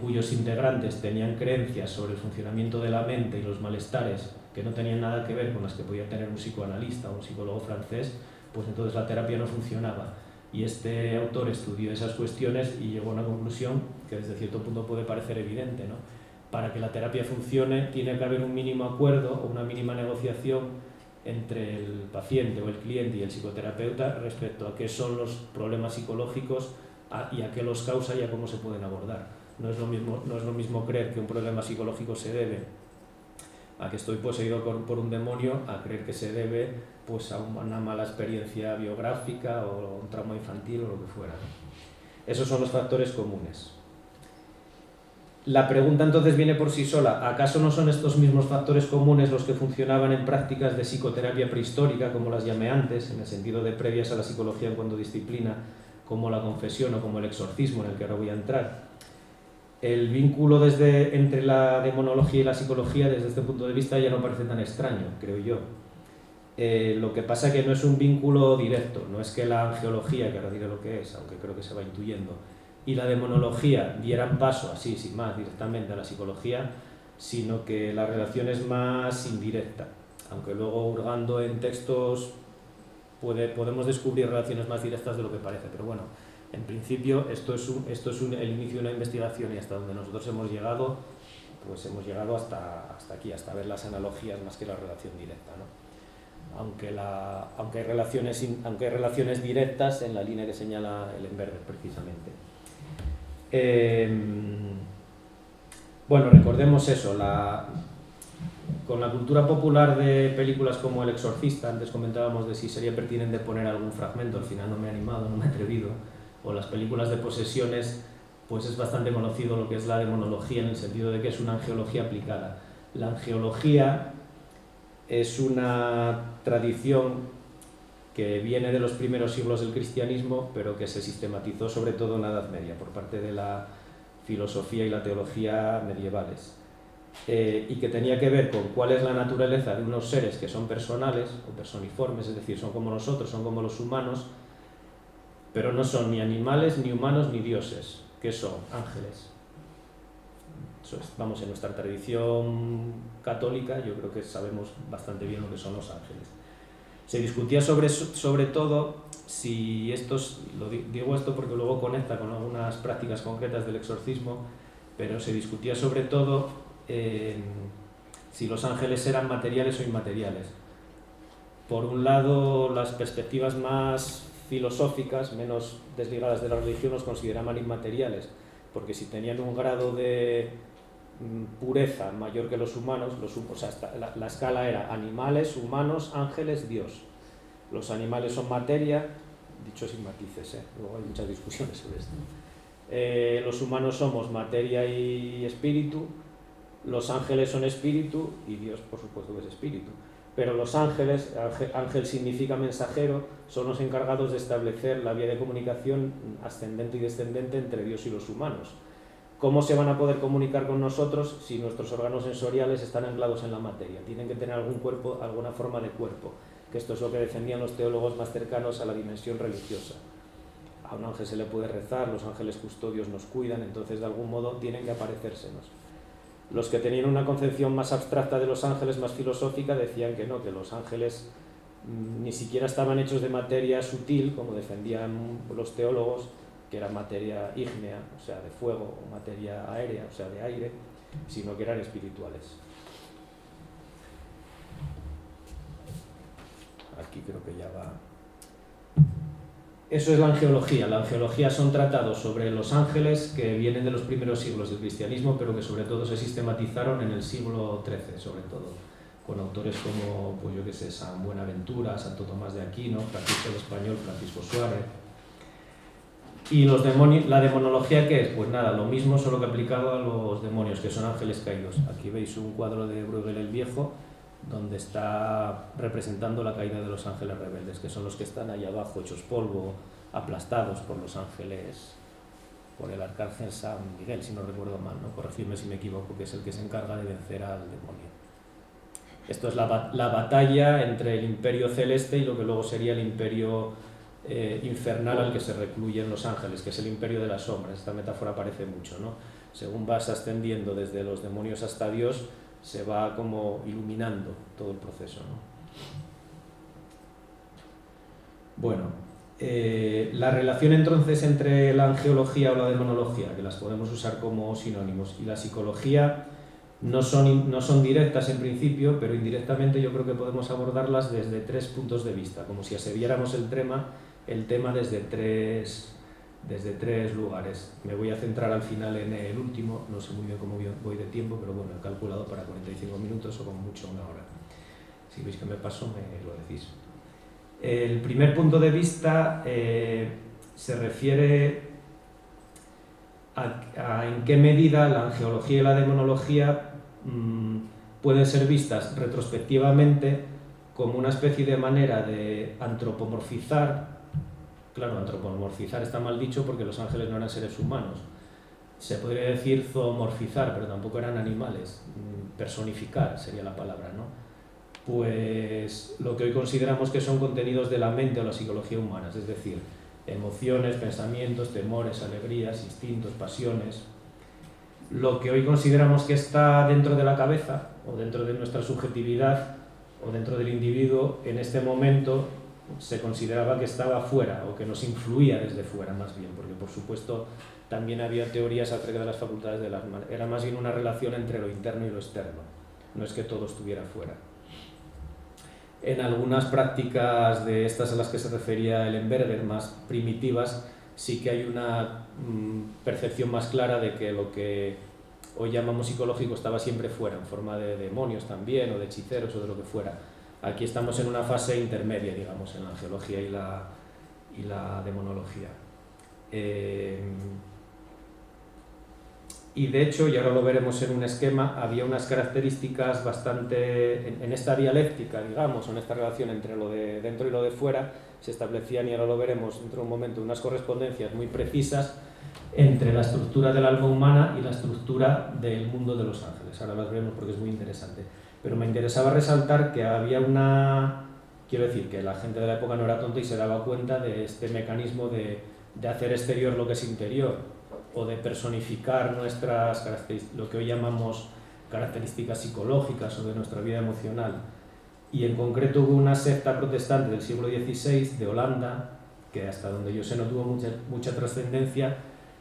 cuyos integrantes tenían creencias sobre el funcionamiento de la mente y los malestares que no tenían nada que ver con las que podía tener un psicoanalista o un psicólogo francés, pues entonces la terapia no funcionaba. Y este autor estudió esas cuestiones y llegó a una conclusión que desde cierto punto puede parecer evidente, ¿no? Para que la terapia funcione tiene que haber un mínimo acuerdo o una mínima negociación entre el paciente o el cliente y el psicoterapeuta respecto a qué son los problemas psicológicos y a qué los causa y a cómo se pueden abordar. No es lo mismo creer que un problema psicológico se debe a que estoy poseído por un demonio, a creer que se debe pues, a una mala experiencia biográfica o un trauma infantil o lo que fuera. Esos son los factores comunes. La pregunta entonces viene por sí sola: ¿acaso no son estos mismos factores comunes los que funcionaban en prácticas de psicoterapia prehistórica, como las llamé antes, en el sentido de previas a la psicología en cuanto disciplina, como la confesión o como el exorcismo, en el que ahora voy a entrar? El vínculo entre la demonología y la psicología desde este punto de vista ya no parece tan extraño, creo yo. Lo que pasa es que no es un vínculo directo, no es que la angeología, que ahora diré lo que es, aunque creo que se va intuyendo, y la demonología dieran paso así, sin más, directamente a la psicología, sino que la relación es más indirecta, aunque luego hurgando en textos podemos descubrir relaciones más directas de lo que parece, pero bueno, en principio esto es el inicio de una investigación y hasta donde nosotros hemos llegado, pues hemos llegado hasta aquí, hasta ver las analogías más que la relación directa, ¿no? Aunque hay relaciones directas en la línea que señala Ellenberger precisamente. Bueno, recordemos eso, con la cultura popular de películas como El Exorcista, antes comentábamos de si sería pertinente poner algún fragmento, al final no me he animado, no me he atrevido, o las películas de posesiones, pues es bastante conocido lo que es la demonología en el sentido de que es una angeología aplicada. La angeología es una tradición que viene de los primeros siglos del cristianismo, pero que se sistematizó sobre todo en la Edad Media por parte de la filosofía y la teología medievales. y que tenía que ver con cuál es la naturaleza de unos seres que son personales o personiformes, es decir, son como nosotros, son como los humanos, pero no son ni animales, ni humanos, ni dioses. ¿Qué son? Ángeles. Vamos, en nuestra tradición católica yo creo que sabemos bastante bien lo que son los ángeles. Se discutía sobre todo si estos, digo esto porque luego conecta con algunas prácticas concretas del exorcismo, pero se discutía sobre todo si los ángeles eran materiales o inmateriales. Por un lado, las perspectivas más filosóficas, menos desligadas de la religión, los consideraban inmateriales, porque si tenían un grado de pureza mayor que los humanos, o sea, la escala era animales, humanos, ángeles, Dios. Los animales son materia, dicho sin matices, luego hay muchas discusiones sobre esto. Los humanos somos materia y espíritu, los ángeles son espíritu y Dios por supuesto que es espíritu. Pero los ángeles, ángel significa mensajero, son los encargados de establecer la vía de comunicación ascendente y descendente entre Dios y los humanos. ¿Cómo se van a poder comunicar con nosotros si nuestros órganos sensoriales están anclados en la materia? Tienen que tener algún cuerpo, alguna forma de cuerpo, que esto es lo que defendían los teólogos más cercanos a la dimensión religiosa. A un ángel se le puede rezar, los ángeles custodios nos cuidan, entonces de algún modo tienen que aparecérsenos. Los que tenían una concepción más abstracta de los ángeles, más filosófica, decían que no, que los ángeles ni siquiera estaban hechos de materia sutil, como defendían los teólogos, que era materia ígnea, o sea, de fuego, o materia aérea, o sea, de aire, sino que eran espirituales. Aquí creo que ya va. Eso es la angeología. La angeología son tratados sobre los ángeles que vienen de los primeros siglos del cristianismo, pero que sobre todo se sistematizaron en el siglo XIII, sobre todo, con autores como, pues yo qué sé, San Buenaventura, Santo Tomás de Aquino, Francisco el Español, Francisco Suárez. ¿Y los demonios, la demonología qué es? Pues nada, lo mismo, solo que aplicado a los demonios, que son ángeles caídos. Aquí veis un cuadro de Bruegel el Viejo, donde está representando la caída de los ángeles rebeldes, que son los que están ahí abajo, hechos polvo, aplastados por los ángeles, por el arcángel San Miguel, si no recuerdo mal, ¿no? Corregidme si me equivoco, que es el que se encarga de vencer al demonio. Esto es la batalla entre el imperio celeste y lo que luego sería el imperio infernal al que se recluyen los ángeles, que es el imperio de las sombras. Esta metáfora aparece mucho, ¿no? Según vas ascendiendo desde los demonios hasta Dios, se va como iluminando todo el proceso, ¿no? Bueno, la relación entonces entre la angeología o la demonología, que las podemos usar como sinónimos, y la psicología no son directas en principio, pero indirectamente yo creo que podemos abordarlas desde tres puntos de vista, como si asediáramos el tema desde tres lugares. Me voy a centrar al final en el último, no sé muy bien cómo voy de tiempo, pero bueno, he calculado para 45 minutos o como mucho una hora. Si veis que me paso, me lo decís. El primer punto de vista se refiere a en qué medida la angeología y la demonología pueden ser vistas retrospectivamente como una especie de manera de antropomorfizar. Claro, antropomorfizar está mal dicho porque los ángeles no eran seres humanos. Se podría decir zoomorfizar, pero tampoco eran animales. Personificar sería la palabra, ¿no? Pues lo que hoy consideramos que son contenidos de la mente o la psicología humanas, es decir, emociones, pensamientos, temores, alegrías, instintos, pasiones. Lo que hoy consideramos que está dentro de la cabeza o dentro de nuestra subjetividad o dentro del individuo, en este momento se consideraba que estaba fuera o que nos influía desde fuera más bien, porque por supuesto también había teorías acerca de las facultades del alma. Era más bien una relación entre lo interno y lo externo, no es que todo estuviera fuera. En algunas prácticas de estas a las que se refería Ellenberger, más primitivas, sí que hay una percepción más clara de que lo que hoy llamamos psicológico estaba siempre fuera, en forma de demonios también, o de hechiceros, o de lo que fuera. Aquí estamos en una fase intermedia, digamos, en la angeología y la demonología. Y de hecho, y ahora lo veremos en un esquema, había unas características bastante, en esta dialéctica, digamos, en esta relación entre lo de dentro y lo de fuera, se establecían, y ahora lo veremos dentro de un momento, unas correspondencias muy precisas entre la estructura del alma humana y la estructura del mundo de los ángeles. Ahora las veremos porque es muy interesante. Pero me interesaba resaltar que había quiero decir, que la gente de la época no era tonta y se daba cuenta de este mecanismo de hacer exterior lo que es interior, o de personificar nuestras características, lo que hoy llamamos características psicológicas o de nuestra vida emocional. Y en concreto hubo una secta protestante del siglo XVI de Holanda, que hasta donde yo sé no tuvo mucha trascendencia,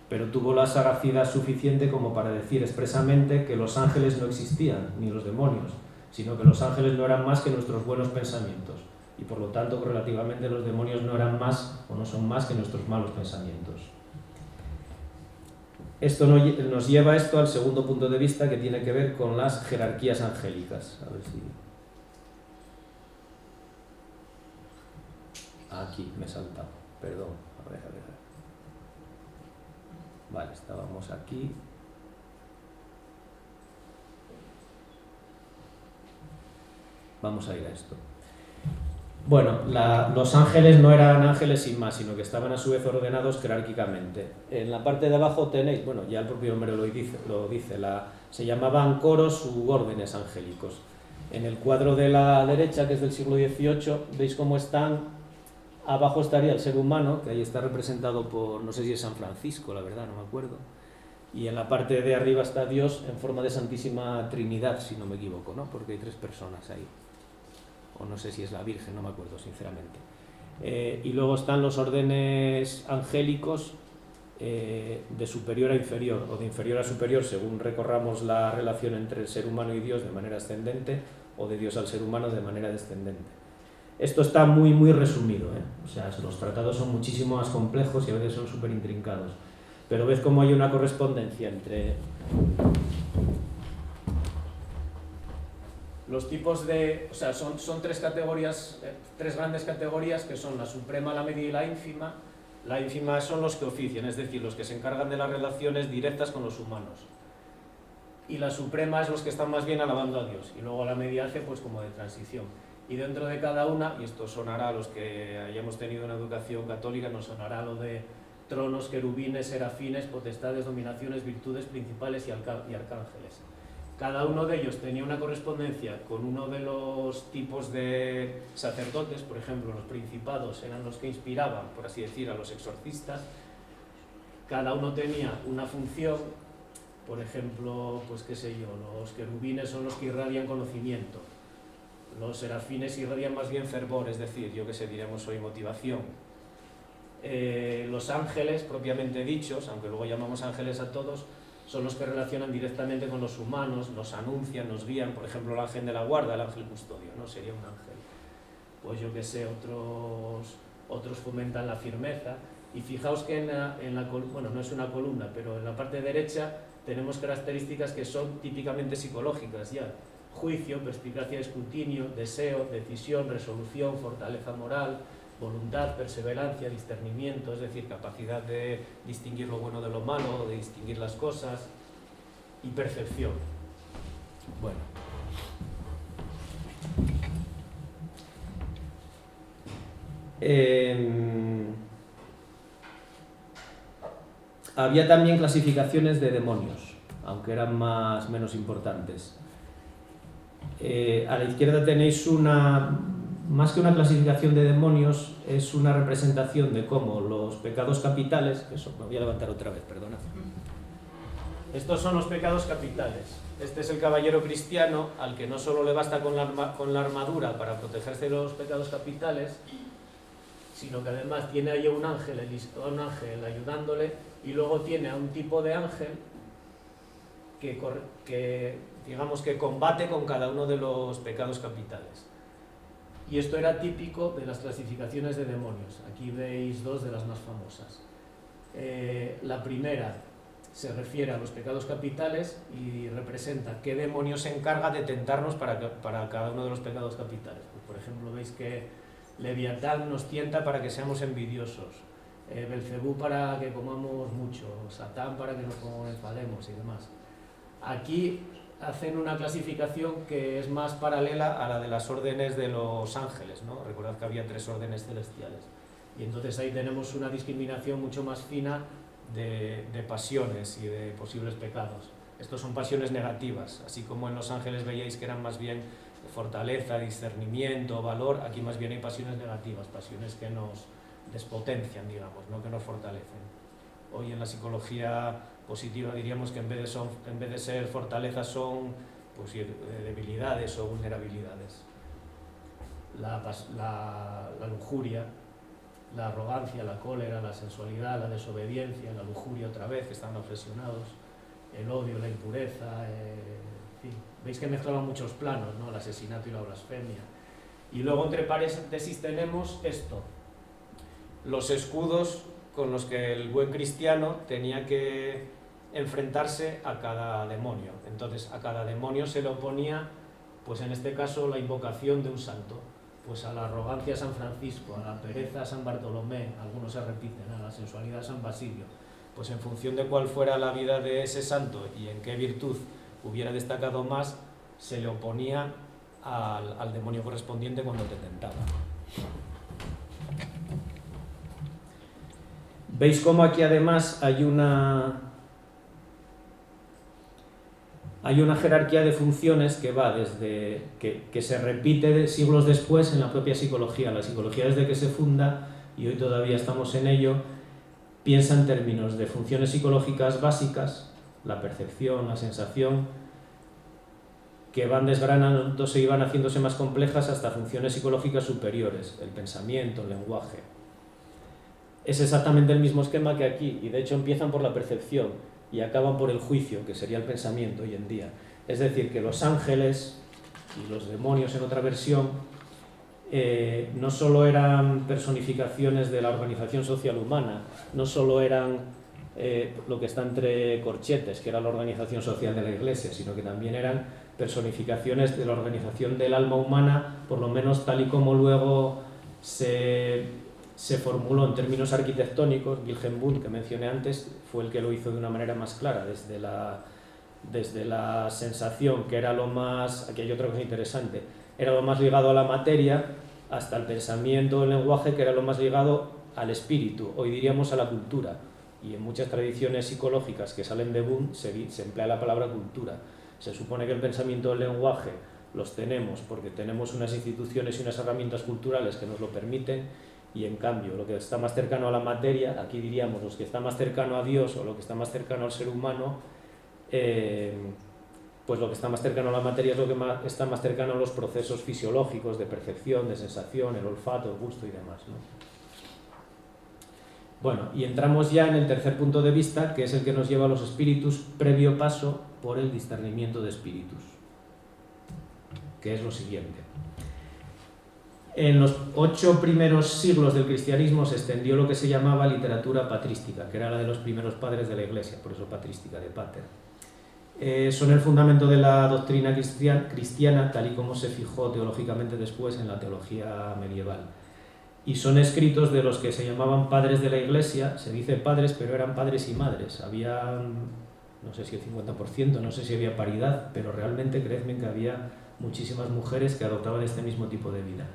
pero tuvo la sagacidad suficiente como para decir expresamente que los ángeles no existían, ni los demonios, sino que los ángeles no eran más que nuestros buenos pensamientos, y por lo tanto relativamente los demonios no eran más o no son más que nuestros malos pensamientos. Esto nos lleva al segundo punto de vista, que tiene que ver con las jerarquías angélicas. A ver si... Aquí me he saltado, perdón. A ver. Vale, estábamos aquí. Vamos a ir a esto. Bueno, los ángeles no eran ángeles sin más, sino que estaban a su vez ordenados jerárquicamente. En la parte de abajo tenéis, bueno, ya el propio nombre lo dice, se llamaban coros u órdenes angélicos. En el cuadro de la derecha, que es del siglo XVIII, veis cómo están. Abajo estaría el ser humano, que ahí está representado por, no sé si es San Francisco, la verdad, no me acuerdo. Y en la parte de arriba está Dios en forma de Santísima Trinidad, si no me equivoco, ¿no? Porque hay 3 personas ahí. O no sé si es la Virgen, no me acuerdo sinceramente. Y luego están los órdenes angélicos de superior a inferior, o de inferior a superior, según recorramos la relación entre el ser humano y Dios de manera ascendente, o de Dios al ser humano de manera descendente. Esto está muy, muy resumido, ¿eh? O sea, los tratados son muchísimo más complejos y a veces son súper intrincados. Pero ves cómo hay una correspondencia entre los tipos de... O sea, son 3 categorías, 3 grandes categorías, que son la suprema, la media y la ínfima. La ínfima son los que ofician, es decir, los que se encargan de las relaciones directas con los humanos. Y la suprema es los que están más bien alabando a Dios. Y luego la media hace pues como de transición. Y dentro de cada una, y esto sonará a los que hayamos tenido una educación católica, nos sonará lo de tronos, querubines, serafines, potestades, dominaciones, virtudes, principales y arcángeles. Cada uno de ellos tenía una correspondencia con uno de los tipos de sacerdotes. Por ejemplo, los principados eran los que inspiraban, por así decir, a los exorcistas. Cada uno tenía una función. Por ejemplo, pues qué sé yo, los querubines son los que irradian conocimiento. Los serafines irradian más bien fervor, es decir, yo qué sé, diremos hoy motivación. Los ángeles, propiamente dichos, aunque luego llamamos ángeles a todos, son los que relacionan directamente con los humanos, nos anuncian, nos guían. Por ejemplo, el ángel de la guarda, el ángel custodio, ¿no? Sería un ángel. Pues yo qué sé, otros fomentan la firmeza. Y fijaos que bueno, no es una columna, pero en la parte derecha tenemos características que son típicamente psicológicas ya. Juicio, perspicacia, escrutinio, deseo, decisión, resolución, fortaleza moral, voluntad, perseverancia, discernimiento, es decir, capacidad de distinguir lo bueno de lo malo, de distinguir las cosas, y percepción. Bueno. Había también clasificaciones de demonios, aunque eran menos importantes. A la izquierda tenéis más que una clasificación de demonios, es una representación de cómo los pecados capitales, me voy a levantar otra vez, perdona. Estos son los pecados capitales. Este es el caballero cristiano al que no solo le basta con la armadura para protegerse de los pecados capitales, sino que además tiene ahí un ángel ayudándole, y luego tiene a un tipo de ángel que digamos que combate con cada uno de los pecados capitales. Y esto era típico de las clasificaciones de demonios. Aquí veis 2 de las más famosas. La primera se refiere a los pecados capitales y representa qué demonio se encarga de tentarnos para cada uno de los pecados capitales. Pues, por ejemplo, veis que Leviatán nos tienta para que seamos envidiosos, Belcebú para que comamos mucho, Satán para que nos enfademos y demás. Aquí hacen una clasificación que es más paralela a la de las órdenes de los ángeles, ¿no? Recordad que había 3 órdenes celestiales. Y entonces ahí tenemos una discriminación mucho más fina de pasiones y de posibles pecados. Estos son pasiones negativas, así como en los ángeles veíais que eran más bien fortaleza, discernimiento, valor, aquí más bien hay pasiones negativas, pasiones que nos despotencian, digamos, no que nos fortalecen. Hoy en la psicología positiva diríamos que en vez de ser fortalezas son pues, debilidades o vulnerabilidades. La lujuria, la arrogancia, la cólera, la sensualidad, la desobediencia, la lujuria otra vez, que están obsesionados, el odio, la impureza, en fin. Veis que mezclaban muchos planos, ¿no? El asesinato y la blasfemia. Y luego entre paréntesis tenemos esto, los escudos con los que el buen cristiano tenía que enfrentarse a cada demonio. Entonces a cada demonio se le oponía, pues en este caso la invocación de un santo, pues a la arrogancia a San Francisco, a la pereza a San Bartolomé, algunos se repiten, a la sensualidad a San Basilio. Pues en función de cuál fuera la vida de ese santo y en qué virtud hubiera destacado más, se le oponía al demonio correspondiente cuando te tentaba. ¿Veis cómo aquí además hay una jerarquía de funciones que va desde que se repite siglos después en la propia psicología? La psicología, desde que se funda, y hoy todavía estamos en ello, piensa en términos de funciones psicológicas básicas, la percepción, la sensación, que van desgranándose y van haciéndose más complejas hasta funciones psicológicas superiores, el pensamiento, el lenguaje. Es exactamente el mismo esquema que aquí, y de hecho empiezan por la percepción y acaban por el juicio, que sería el pensamiento hoy en día. Es decir, que los ángeles y los demonios en otra versión no solo eran personificaciones de la organización social humana, no solo eran lo que está entre corchetes, que era la organización social de la Iglesia, sino que también eran personificaciones de la organización del alma humana, por lo menos tal y como luego se formuló en términos arquitectónicos. Wilhelm Wundt, que mencioné antes, fue el que lo hizo de una manera más clara, desde la sensación, que era lo más, aquí hay otra cosa interesante, era lo más ligado a la materia, hasta el pensamiento, el lenguaje, que era lo más ligado al espíritu, hoy diríamos a la cultura. Y en muchas tradiciones psicológicas que salen de Wundt se emplea la palabra cultura. Se supone que el pensamiento y el lenguaje los tenemos porque tenemos unas instituciones y unas herramientas culturales que nos lo permiten, y en cambio lo que está más cercano a la materia, aquí diríamos los que está más cercano a Dios o lo que está más cercano al ser humano, pues lo que está más cercano a la materia es lo que está más cercano a los procesos fisiológicos de percepción, de sensación, el olfato, el gusto y demás, ¿no? Bueno, y entramos ya en el tercer punto de vista, que es el que nos lleva a los espíritus, previo paso por el discernimiento de espíritus, que es lo siguiente. En los 8 primeros siglos del cristianismo se extendió lo que se llamaba literatura patrística, que era la de los primeros padres de la Iglesia, por eso patrística, de pater. Son el fundamento de la doctrina cristiana, tal y como se fijó teológicamente después en la teología medieval. Y son escritos de los que se llamaban padres de la Iglesia. Se dice padres, pero eran padres y madres. Había, no sé si el 50%, no sé si había paridad, pero realmente creedme que había muchísimas mujeres que adoptaban este mismo tipo de vida.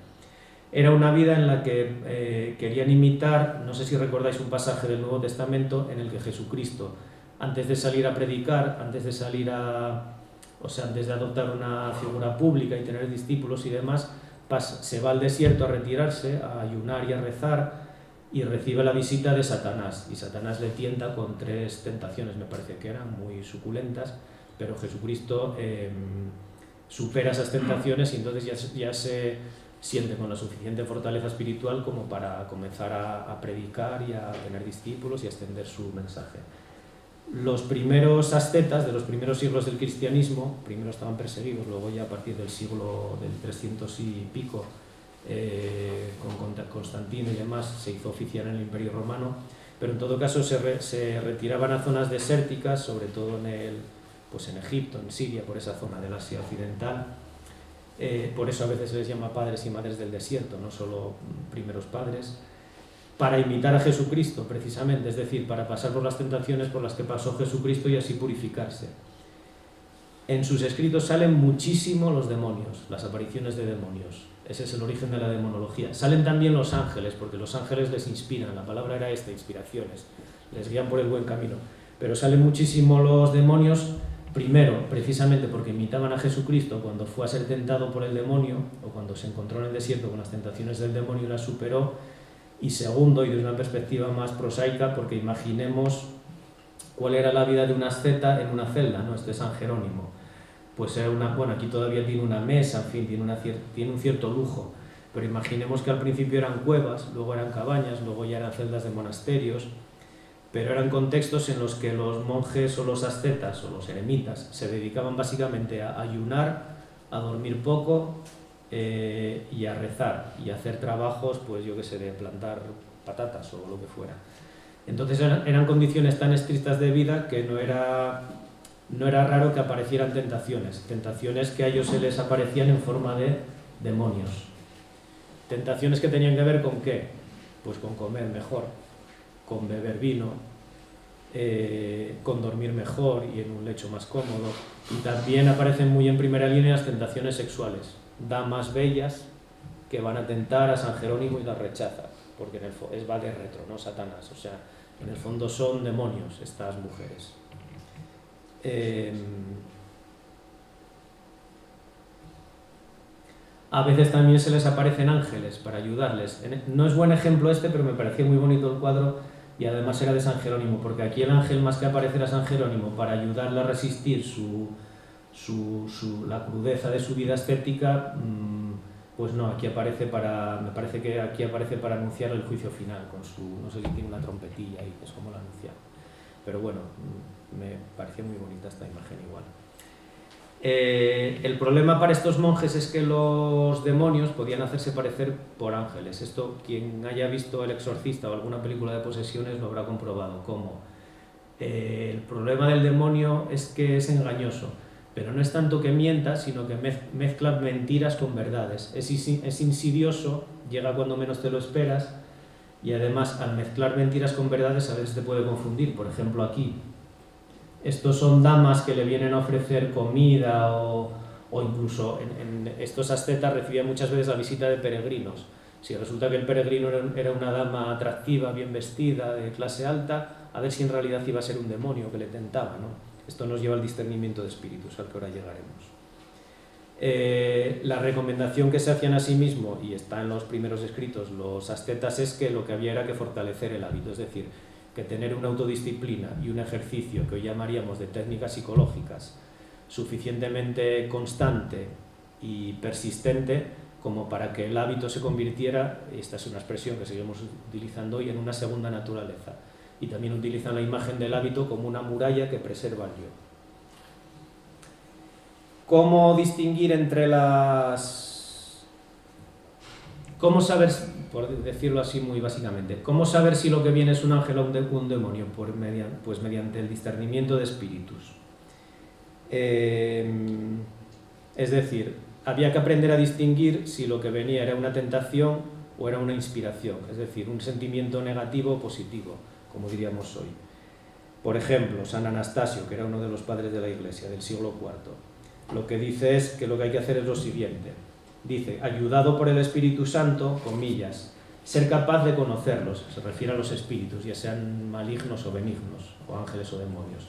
Era una vida en la que querían imitar, no sé si recordáis un pasaje del Nuevo Testamento en el que Jesucristo, antes de salir a predicar, antes de adoptar una figura pública y tener discípulos y demás, se va al desierto a retirarse, a ayunar y a rezar, y recibe la visita de Satanás. Y Satanás le tienta con 3 tentaciones, me parece que eran muy suculentas, pero Jesucristo supera esas tentaciones y entonces ya se siente con la suficiente fortaleza espiritual como para comenzar a predicar y a tener discípulos y a extender su mensaje. Los primeros ascetas de los primeros siglos del cristianismo, primero estaban perseguidos, luego ya a partir del siglo del 300 y pico, con Constantino y demás, se hizo oficial en el Imperio Romano, pero en todo caso se retiraban a zonas desérticas, sobre todo en Egipto, en Siria, por esa zona del Asia Occidental. Por eso a veces se les llama padres y madres del desierto, no solo primeros padres, para imitar a Jesucristo precisamente, es decir, para pasar por las tentaciones por las que pasó Jesucristo y así purificarse. En sus escritos salen muchísimo los demonios, las apariciones de demonios. Ese es el origen de la demonología. Salen también los ángeles, porque los ángeles les inspiran, la palabra era esta, inspiraciones, les guían por el buen camino. Pero salen muchísimo los demonios, primero, precisamente porque imitaban a Jesucristo cuando fue a ser tentado por el demonio, o cuando se encontró en el desierto con las tentaciones del demonio y las superó, y segundo, y desde una perspectiva más prosaica, porque imaginemos cuál era la vida de un asceta en una celda, ¿no? Este es San Jerónimo. Pues era bueno, aquí todavía tiene una mesa, en fin, tiene un cierto lujo, pero imaginemos que al principio eran cuevas, luego eran cabañas, luego ya eran celdas de monasterios, pero eran contextos en los que los monjes o los ascetas o los eremitas se dedicaban básicamente a ayunar, a dormir poco y a rezar y a hacer trabajos, pues yo qué sé, de plantar patatas o lo que fuera. Entonces eran condiciones tan estrictas de vida que no era raro que aparecieran tentaciones que a ellos se les aparecían en forma de demonios. Tentaciones que tenían que ver con ¿qué? Pues con comer mejor, con beber vino, con dormir mejor y en un lecho más cómodo. Y también aparecen muy en primera línea las tentaciones sexuales. Damas bellas que van a tentar a San Jerónimo y las rechaza, porque en el es Vale Retro, no Satanás. O sea, en el fondo son demonios estas mujeres. A veces también se les aparecen ángeles para ayudarles. No es buen ejemplo este, pero me parecía muy bonito el cuadro y además era de San Jerónimo, porque aquí el ángel, más que aparecer a San Jerónimo para ayudarle a resistir la crudeza de su vida escéptica, pues no, aquí aparece me parece que aquí aparece para anunciar el juicio final, con no sé si tiene una trompetilla y es como lo anuncia. Pero bueno, me pareció muy bonita esta imagen igual. El problema para estos monjes es que los demonios podían hacerse parecer por ángeles. Esto, quien haya visto El Exorcista o alguna película de posesiones lo habrá comprobado. ¿Cómo? El problema del demonio es que es engañoso, pero no es tanto que mienta, sino que mezcla mentiras con verdades. Es insidioso, llega cuando menos te lo esperas, y además al mezclar mentiras con verdades a veces te puede confundir. Por ejemplo, aquí estos son damas que le vienen a ofrecer comida o incluso en estos ascetas recibían muchas veces la visita de peregrinos. Si resulta que el peregrino era una dama atractiva, bien vestida, de clase alta, a ver si en realidad iba a ser un demonio que le tentaba, ¿no? Esto nos lleva al discernimiento de espíritus, al que ahora llegaremos. La recomendación que se hacían a sí mismo, y está en los primeros escritos, los ascetas, es que lo que había era que fortalecer el hábito, es decir, que tener una autodisciplina y un ejercicio que hoy llamaríamos de técnicas psicológicas suficientemente constante y persistente como para que el hábito se convirtiera, y esta es una expresión que seguimos utilizando hoy, en una segunda naturaleza. Y también utilizan la imagen del hábito como una muralla que preserva el yo. ¿Cómo distinguir entre ¿Cómo saber, por decirlo así muy básicamente, cómo saber si lo que viene es un ángel o un demonio? Pues mediante el discernimiento de espíritus. Es decir, había que aprender a distinguir si lo que venía era una tentación o era una inspiración, es decir, un sentimiento negativo o positivo, como diríamos hoy. Por ejemplo, San Anastasio, que era uno de los padres de la Iglesia del siglo IV, lo que dice es que lo que hay que hacer es lo siguiente. Dice, ayudado por el Espíritu Santo, comillas, ser capaz de conocerlos, se refiere a los espíritus, ya sean malignos o benignos, o ángeles o demonios.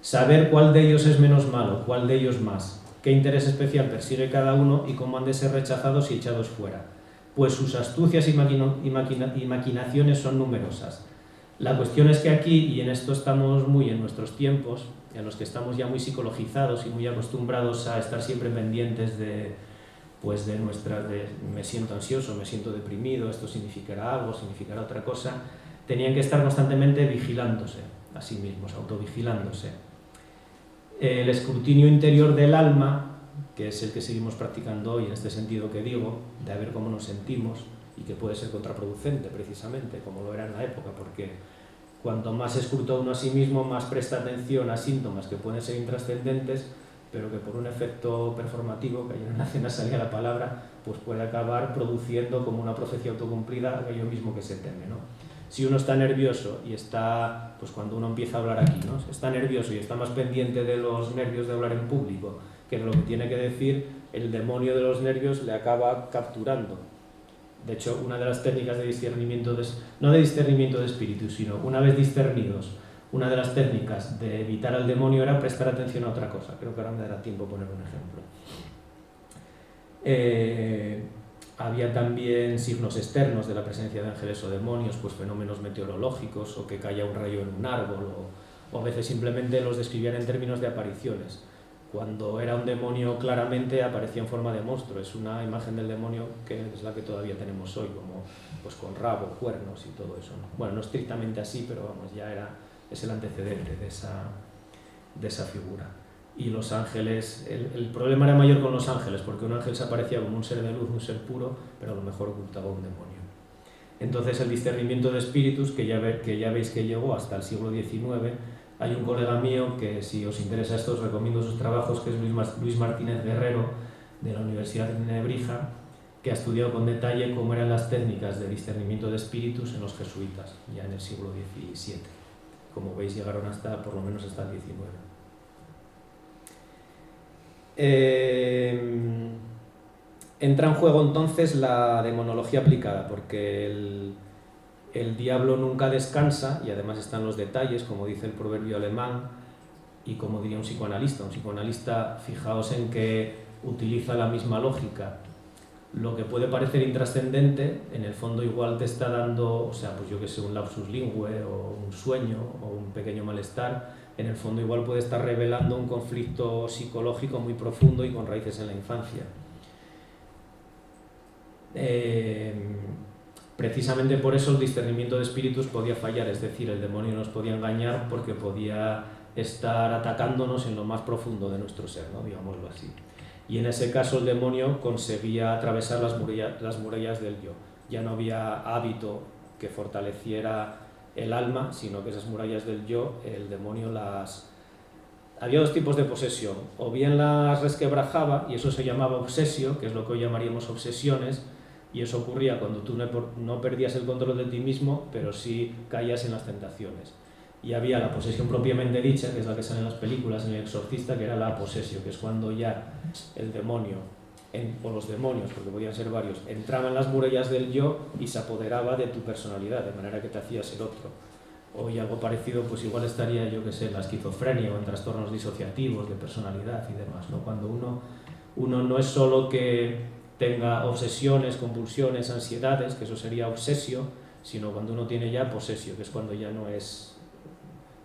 Saber cuál de ellos es menos malo, cuál de ellos más, qué interés especial persigue cada uno y cómo han de ser rechazados y echados fuera, pues sus astucias y maquinaciones son numerosas. La cuestión es que aquí, y en esto estamos muy en nuestros tiempos, en los que estamos ya muy psicologizados y muy acostumbrados a estar siempre pendientes de me siento ansioso, me siento deprimido, esto significará algo, significará otra cosa, tenían que estar constantemente vigilándose a sí mismos, autovigilándose. El escrutinio interior del alma, que es el que seguimos practicando hoy en este sentido que digo, de ver cómo nos sentimos, y que puede ser contraproducente precisamente, como lo era en la época, porque cuanto más escruta uno a sí mismo, más presta atención a síntomas que pueden ser intrascendentes, pero que por un efecto performativo, que ayer en la cena salía la palabra, pues puede acabar produciendo como una profecía autocumplida aquello mismo que se teme, ¿no? Si uno está nervioso y está, pues cuando uno empieza a hablar aquí, ¿no? Está nervioso y está más pendiente de los nervios de hablar en público que lo que tiene que decir el demonio de los nervios le acaba capturando. De hecho, una de las técnicas de discernimiento, no de discernimiento de espíritus, sino una vez discernidos, una de las técnicas de evitar al demonio era prestar atención a otra cosa. Creo que ahora me dará tiempo poner un ejemplo. Había también signos externos de la presencia de ángeles o demonios, pues fenómenos meteorológicos, o que caía un rayo en un árbol, o a veces simplemente los describían en términos de apariciones. Cuando era un demonio claramente aparecía en forma de monstruo, es una imagen del demonio que es la que todavía tenemos hoy, como pues con rabo, cuernos y todo eso, ¿no? Bueno, no estrictamente así, pero vamos, es el antecedente de esa figura. Y los ángeles, el problema era mayor con los ángeles, porque un ángel se aparecía como un ser de luz, un ser puro, pero a lo mejor ocultaba un demonio. Entonces el discernimiento de espíritus, que ya veis que llegó hasta el siglo XIX, hay un colega mío que, si os interesa esto, os recomiendo sus trabajos, que es Luis Martínez Guerrero, de la Universidad de Nebrija, que ha estudiado con detalle cómo eran las técnicas de discernimiento de espíritus en los jesuitas, ya en el siglo XVII. Como veis, llegaron por lo menos hasta el XIX. Entra en juego entonces la demonología aplicada, porque el diablo nunca descansa, y además están los detalles, como dice el proverbio alemán, y como diría un psicoanalista, fijaos en que utiliza la misma lógica. Lo que puede parecer intrascendente, en el fondo igual te está dando, pues yo que sé, un lapsus lingüe, o un sueño, o un pequeño malestar, en el fondo igual puede estar revelando un conflicto psicológico muy profundo y con raíces en la infancia. Precisamente por eso el discernimiento de espíritus podía fallar, es decir, el demonio nos podía engañar porque podía estar atacándonos en lo más profundo de nuestro ser, ¿no? Digámoslo así. Y en ese caso el demonio conseguía atravesar las murallas del yo. Ya no había hábito que fortaleciera el alma, sino que esas murallas del yo, el demonio Había dos tipos de posesión, o bien las resquebrajaba, y eso se llamaba obsesio, que es lo que hoy llamaríamos obsesiones, y eso ocurría cuando tú no perdías el control de ti mismo, pero sí caías en las tentaciones. Y había la posesión propiamente dicha, que es la que sale en las películas, en El Exorcista, que era la posesio, que es cuando ya el demonio, o los demonios, porque podían ser varios, entraban en las murallas del yo y se apoderaba de tu personalidad, de manera que te hacía ser otro. Hoy algo parecido, pues igual estaría, yo que sé, la esquizofrenia o en trastornos disociativos de personalidad y demás, ¿no? Cuando uno no es solo que tenga obsesiones, compulsiones, ansiedades, que eso sería obsesio, sino cuando uno tiene ya posesio, que es cuando ya no es,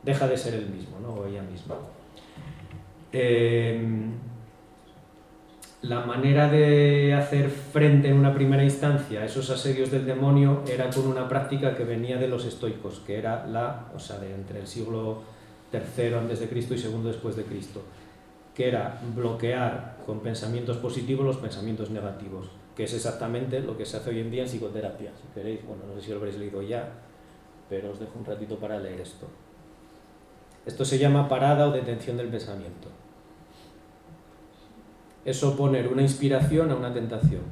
deja de ser él mismo, ¿no? O ella misma. La manera de hacer frente en una primera instancia a esos asedios del demonio era con una práctica que venía de los estoicos, que era de entre el siglo III a.C. y II después de Cristo, que era bloquear con pensamientos positivos los pensamientos negativos, que es exactamente lo que se hace hoy en día en psicoterapia. Si queréis, bueno, no sé si lo habréis leído ya, pero os dejo un ratito para leer esto. Esto se llama parada o detención del pensamiento. Es oponer una inspiración a una tentación.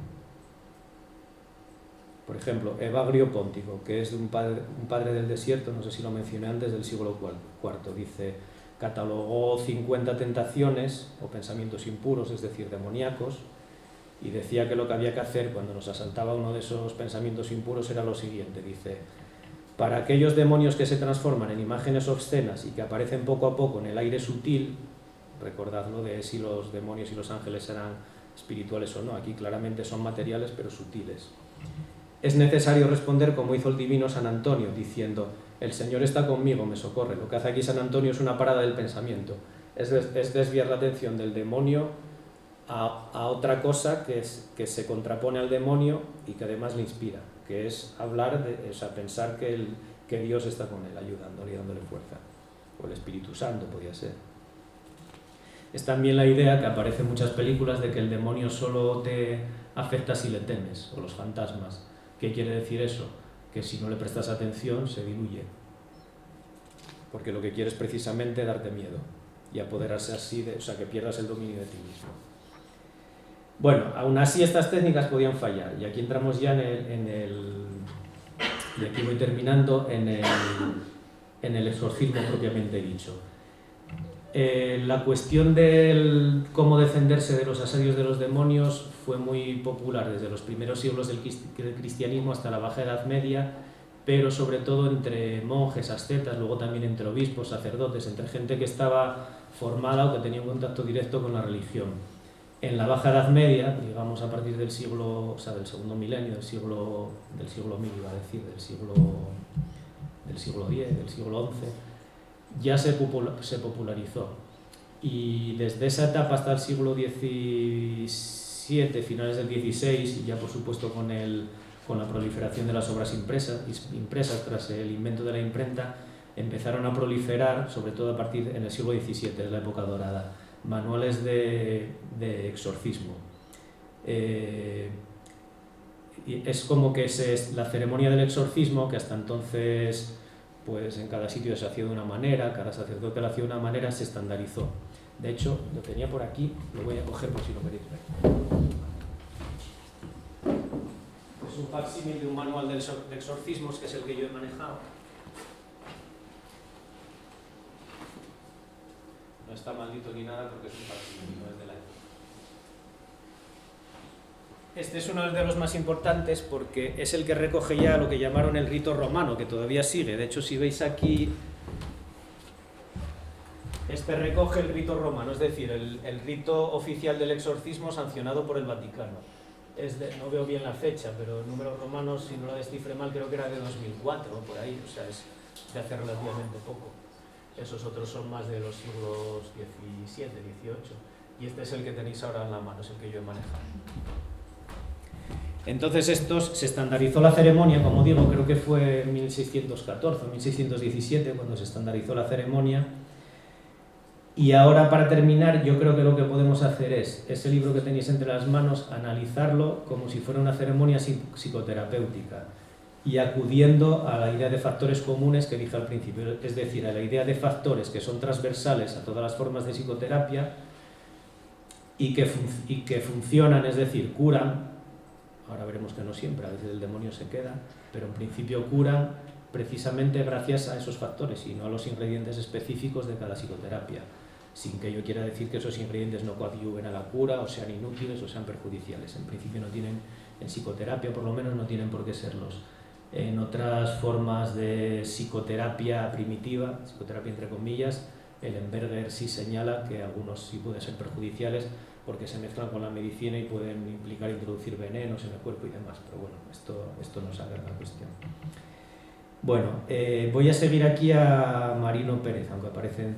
Por ejemplo, Evagrio Póntico, que es de un padre del desierto, no sé si lo mencioné antes, del siglo IV, dice, catalogó 50 tentaciones o pensamientos impuros, es decir, demoníacos, y decía que lo que había que hacer cuando nos asaltaba uno de esos pensamientos impuros era lo siguiente, dice, para aquellos demonios que se transforman en imágenes obscenas y que aparecen poco a poco en el aire sutil, recordadlo de si los demonios y los ángeles eran espirituales o no, aquí claramente son materiales pero sutiles. Es necesario responder como hizo el divino San Antonio, diciendo, el Señor está conmigo, me socorre. Lo que hace aquí San Antonio es una parada del pensamiento, es desviar la atención del demonio a otra cosa que se contrapone al demonio y que además le inspira, que es pensar que Dios está con él, ayudándole y dándole fuerza, o el Espíritu Santo podía ser. Es también la idea que aparece en muchas películas de que el demonio solo te afecta si le temes, o los fantasmas. ¿Qué quiere decir eso? Que si no le prestas atención se diluye, porque lo que quiere es precisamente darte miedo y apoderarse así, que pierdas el dominio de ti mismo. Bueno, aún así estas técnicas podían fallar, y aquí entramos ya y aquí voy terminando, en el exorcismo propiamente dicho. La cuestión de cómo defenderse de los asedios de los demonios fue muy popular desde los primeros siglos del cristianismo hasta la Baja Edad Media, pero sobre todo entre monjes, ascetas, luego también entre obispos, sacerdotes, entre gente que estaba formada o que tenía un contacto directo con la religión. En la Baja Edad Media, digamos a partir del siglo, o sea, del segundo milenio, del siglo 1000, iba a decir, del siglo X, del siglo XI, ya se popularizó. Y desde esa etapa hasta el siglo XVII, finales del XVI, y ya por supuesto con la proliferación de las obras impresas tras el invento de la imprenta, empezaron a proliferar, sobre todo a partir en el siglo XVII, es la época dorada, manuales de exorcismo. Y es como que la ceremonia del exorcismo, que hasta entonces pues en cada sitio se hacía de una manera, cada sacerdote lo hacía de una manera, se estandarizó. De hecho, lo tenía por aquí, lo voy a coger por si lo queréis ver. Es un facsímil de un manual de exorcismos, que es el que yo he manejado. No está maldito ni nada porque es un facsímil, no es de la época. Este es uno de los más importantes porque es el que recoge ya lo que llamaron el rito romano, que todavía sigue. De hecho, si veis aquí, este recoge el rito romano, es decir, el rito oficial del exorcismo sancionado por el Vaticano. No veo bien la fecha, pero números romanos, si no lo descifré mal, creo que era de 2004 o por ahí, o sea, es de hace relativamente poco. Esos otros son más de los siglos XVII, XVIII, y este es el que tenéis ahora en la mano, es el que yo he manejado. Entonces se estandarizó la ceremonia, como digo, creo que fue en 1614 o 1617 cuando se estandarizó la ceremonia. Y ahora, para terminar, yo creo que lo que podemos hacer es, ese libro que tenéis entre las manos, analizarlo como si fuera una ceremonia psicoterapéutica y acudiendo a la idea de factores comunes que dije al principio, es decir, a la idea de factores que son transversales a todas las formas de psicoterapia y que funcionan, es decir, curan. Ahora veremos que no siempre, a veces el demonio se queda, pero en principio curan precisamente gracias a esos factores y no a los ingredientes específicos de cada psicoterapia, sin que yo quiera decir que esos ingredientes no coadyuven a la cura o sean inútiles o sean perjudiciales. En principio no tienen, en psicoterapia por lo menos no tienen por qué serlos. En otras formas de psicoterapia primitiva, psicoterapia entre comillas, el Lemberger sí señala que algunos sí pueden ser perjudiciales porque se mezclan con la medicina y pueden implicar introducir venenos en el cuerpo y demás, pero bueno, esto no sabe la cuestión. Bueno, voy a seguir aquí a Marino Pérez, aunque aparece en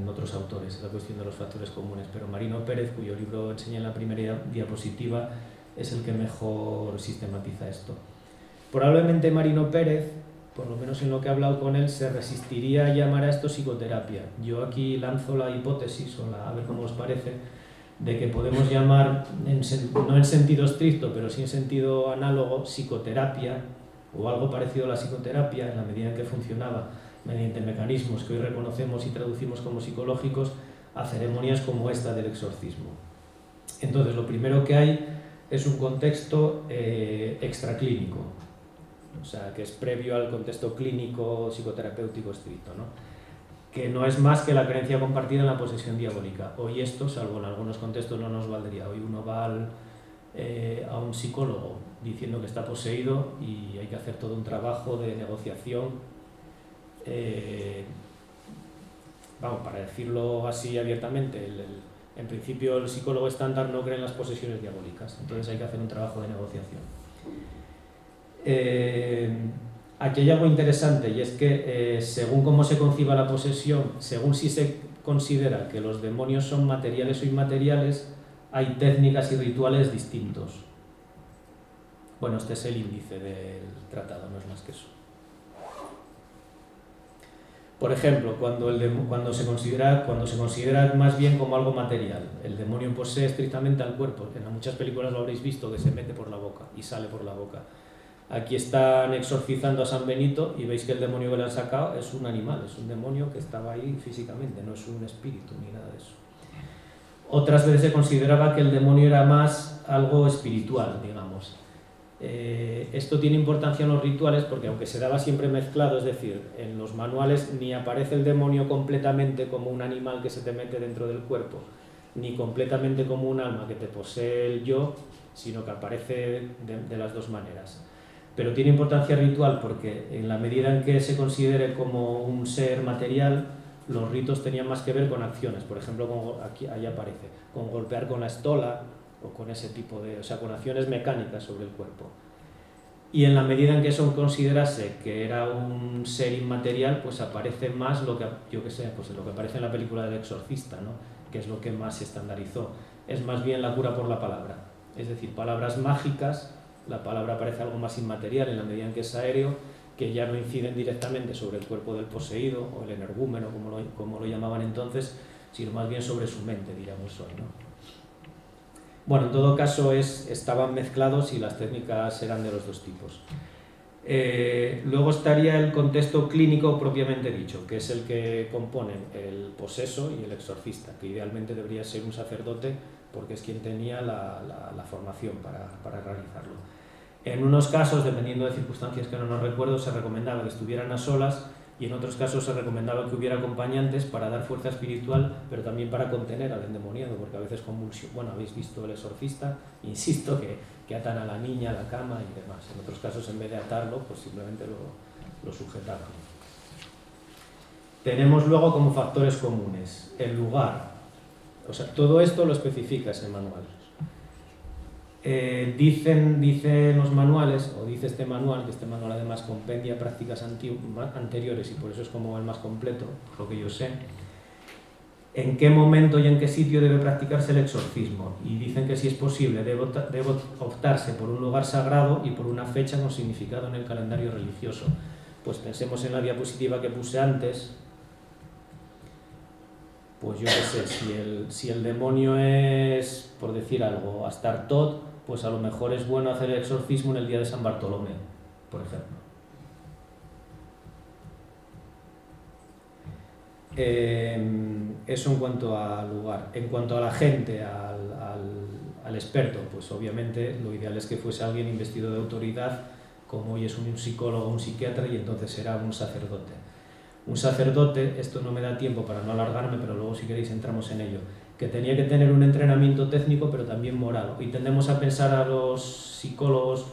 otros autores, la cuestión de los factores comunes, pero Marino Pérez, cuyo libro enseña en la primera diapositiva, es el que mejor sistematiza esto. Probablemente Marino Pérez, por lo menos en lo que he hablado con él, se resistiría a llamar a esto psicoterapia. Yo aquí lanzo la hipótesis, a ver cómo os parece, de que podemos llamar, no en sentido estricto, pero sí en sentido análogo, psicoterapia, o algo parecido a la psicoterapia, en la medida en que funcionaba mediante mecanismos que hoy reconocemos y traducimos como psicológicos, a ceremonias como esta del exorcismo. Entonces, lo primero que hay es un contexto extraclínico, o sea, que es previo al contexto clínico psicoterapéutico estricto, ¿no? Que no es más que la creencia compartida en la posesión diabólica. Hoy esto, salvo en algunos contextos, no nos valdría. Hoy uno va a un psicólogo diciendo que está poseído y hay que hacer todo un trabajo de negociación, para decirlo así abiertamente, en principio el psicólogo estándar no cree en las posesiones diabólicas, entonces hay que hacer un trabajo de negociación. Aquí hay algo interesante y es que según cómo se conciba la posesión, según si se considera que los demonios son materiales o inmateriales, hay técnicas y rituales distintos. Bueno, este es el índice del tratado, no es más que eso. Por ejemplo, cuando se considera más bien como algo material, el demonio posee estrictamente al cuerpo. En muchas películas lo habréis visto, que se mete por la boca y sale por la boca. Aquí están exorcizando a San Benito y veis que el demonio que le han sacado es un animal, es un demonio que estaba ahí físicamente, no es un espíritu ni nada de eso. Otras veces se consideraba que el demonio era más algo espiritual, digamos. Esto tiene importancia en los rituales porque aunque se daba siempre mezclado, es decir, en los manuales ni aparece el demonio completamente como un animal que se te mete dentro del cuerpo, ni completamente como un alma que te posee el yo, sino que aparece de las dos maneras. Pero tiene importancia ritual porque en la medida en que se considere como un ser material, los ritos tenían más que ver con acciones, por ejemplo, ahí aparece, con golpear con la estola o con ese tipo de, o sea, con acciones mecánicas sobre el cuerpo. Y en la medida en que eso considerase que era un ser inmaterial, pues aparece más lo que, yo qué sé, pues lo que aparece en la película del Exorcista, ¿no? Que es lo que más se estandarizó. Es más bien la cura por la palabra, es decir, palabras mágicas. La palabra parece algo más inmaterial en la medida en que es aéreo, que ya no inciden directamente sobre el cuerpo del poseído o el energúmeno, como lo llamaban entonces, sino más bien sobre su mente, diríamos hoy, ¿no? Bueno, en todo caso estaban mezclados y las técnicas eran de los dos tipos. Luego estaría el contexto clínico propiamente dicho, que es el que componen el poseso y el exorcista, que idealmente debería ser un sacerdote porque es quien tenía la formación para realizarlo. En unos casos, dependiendo de circunstancias que no recuerdo, se recomendaba que estuvieran a solas y en otros casos se recomendaba que hubiera acompañantes para dar fuerza espiritual, pero también para contener al endemoniado, porque a veces convulsión. Bueno, habéis visto El Exorcista, insisto, que atan a la niña a la cama y demás. En otros casos, en vez de atarlo, pues simplemente lo sujetaban. Tenemos luego como factores comunes el lugar. O sea, todo esto lo especifica ese manual. Dicen los manuales, o dice este manual, que este manual además compendia prácticas anteriores y por eso es como el más completo, por lo que yo sé, en qué momento y en qué sitio debe practicarse el exorcismo. Y dicen que si es posible debe optarse por un lugar sagrado y por una fecha con significado en el calendario religioso. Pues pensemos en la diapositiva que puse antes. Pues yo qué sé, si el demonio es, por decir algo, Astartot, pues a lo mejor es bueno hacer el exorcismo en el día de San Bartolomé, por ejemplo. Eso en cuanto al lugar. En cuanto a la gente, al experto, pues obviamente lo ideal es que fuese alguien investido de autoridad, como hoy es un psicólogo o un psiquiatra, y entonces será un sacerdote. Un sacerdote, esto no me da tiempo para no alargarme, pero luego si queréis entramos en ello, que tenía que tener un entrenamiento técnico pero también moral. Y tendemos a pensar a los psicólogos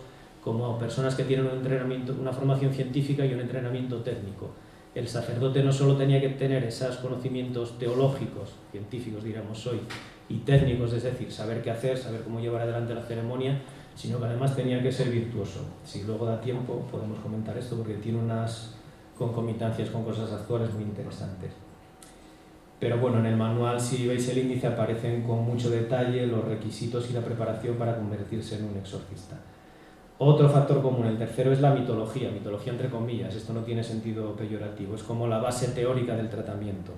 como personas que tienen un entrenamiento, una formación científica y un entrenamiento técnico. El sacerdote no solo tenía que tener esos conocimientos teológicos, científicos diríamos hoy, y técnicos, es decir, saber qué hacer, saber cómo llevar adelante la ceremonia, sino que además tenía que ser virtuoso. Si luego da tiempo podemos comentar esto porque tiene unas concomitancias con cosas actuales muy interesantes. Pero bueno, en el manual, si veis el índice, aparecen con mucho detalle los requisitos y la preparación para convertirse en un exorcista. Otro factor común, el tercero, es la mitología entre comillas, esto no tiene sentido peyorativo, es como la base teórica del tratamiento.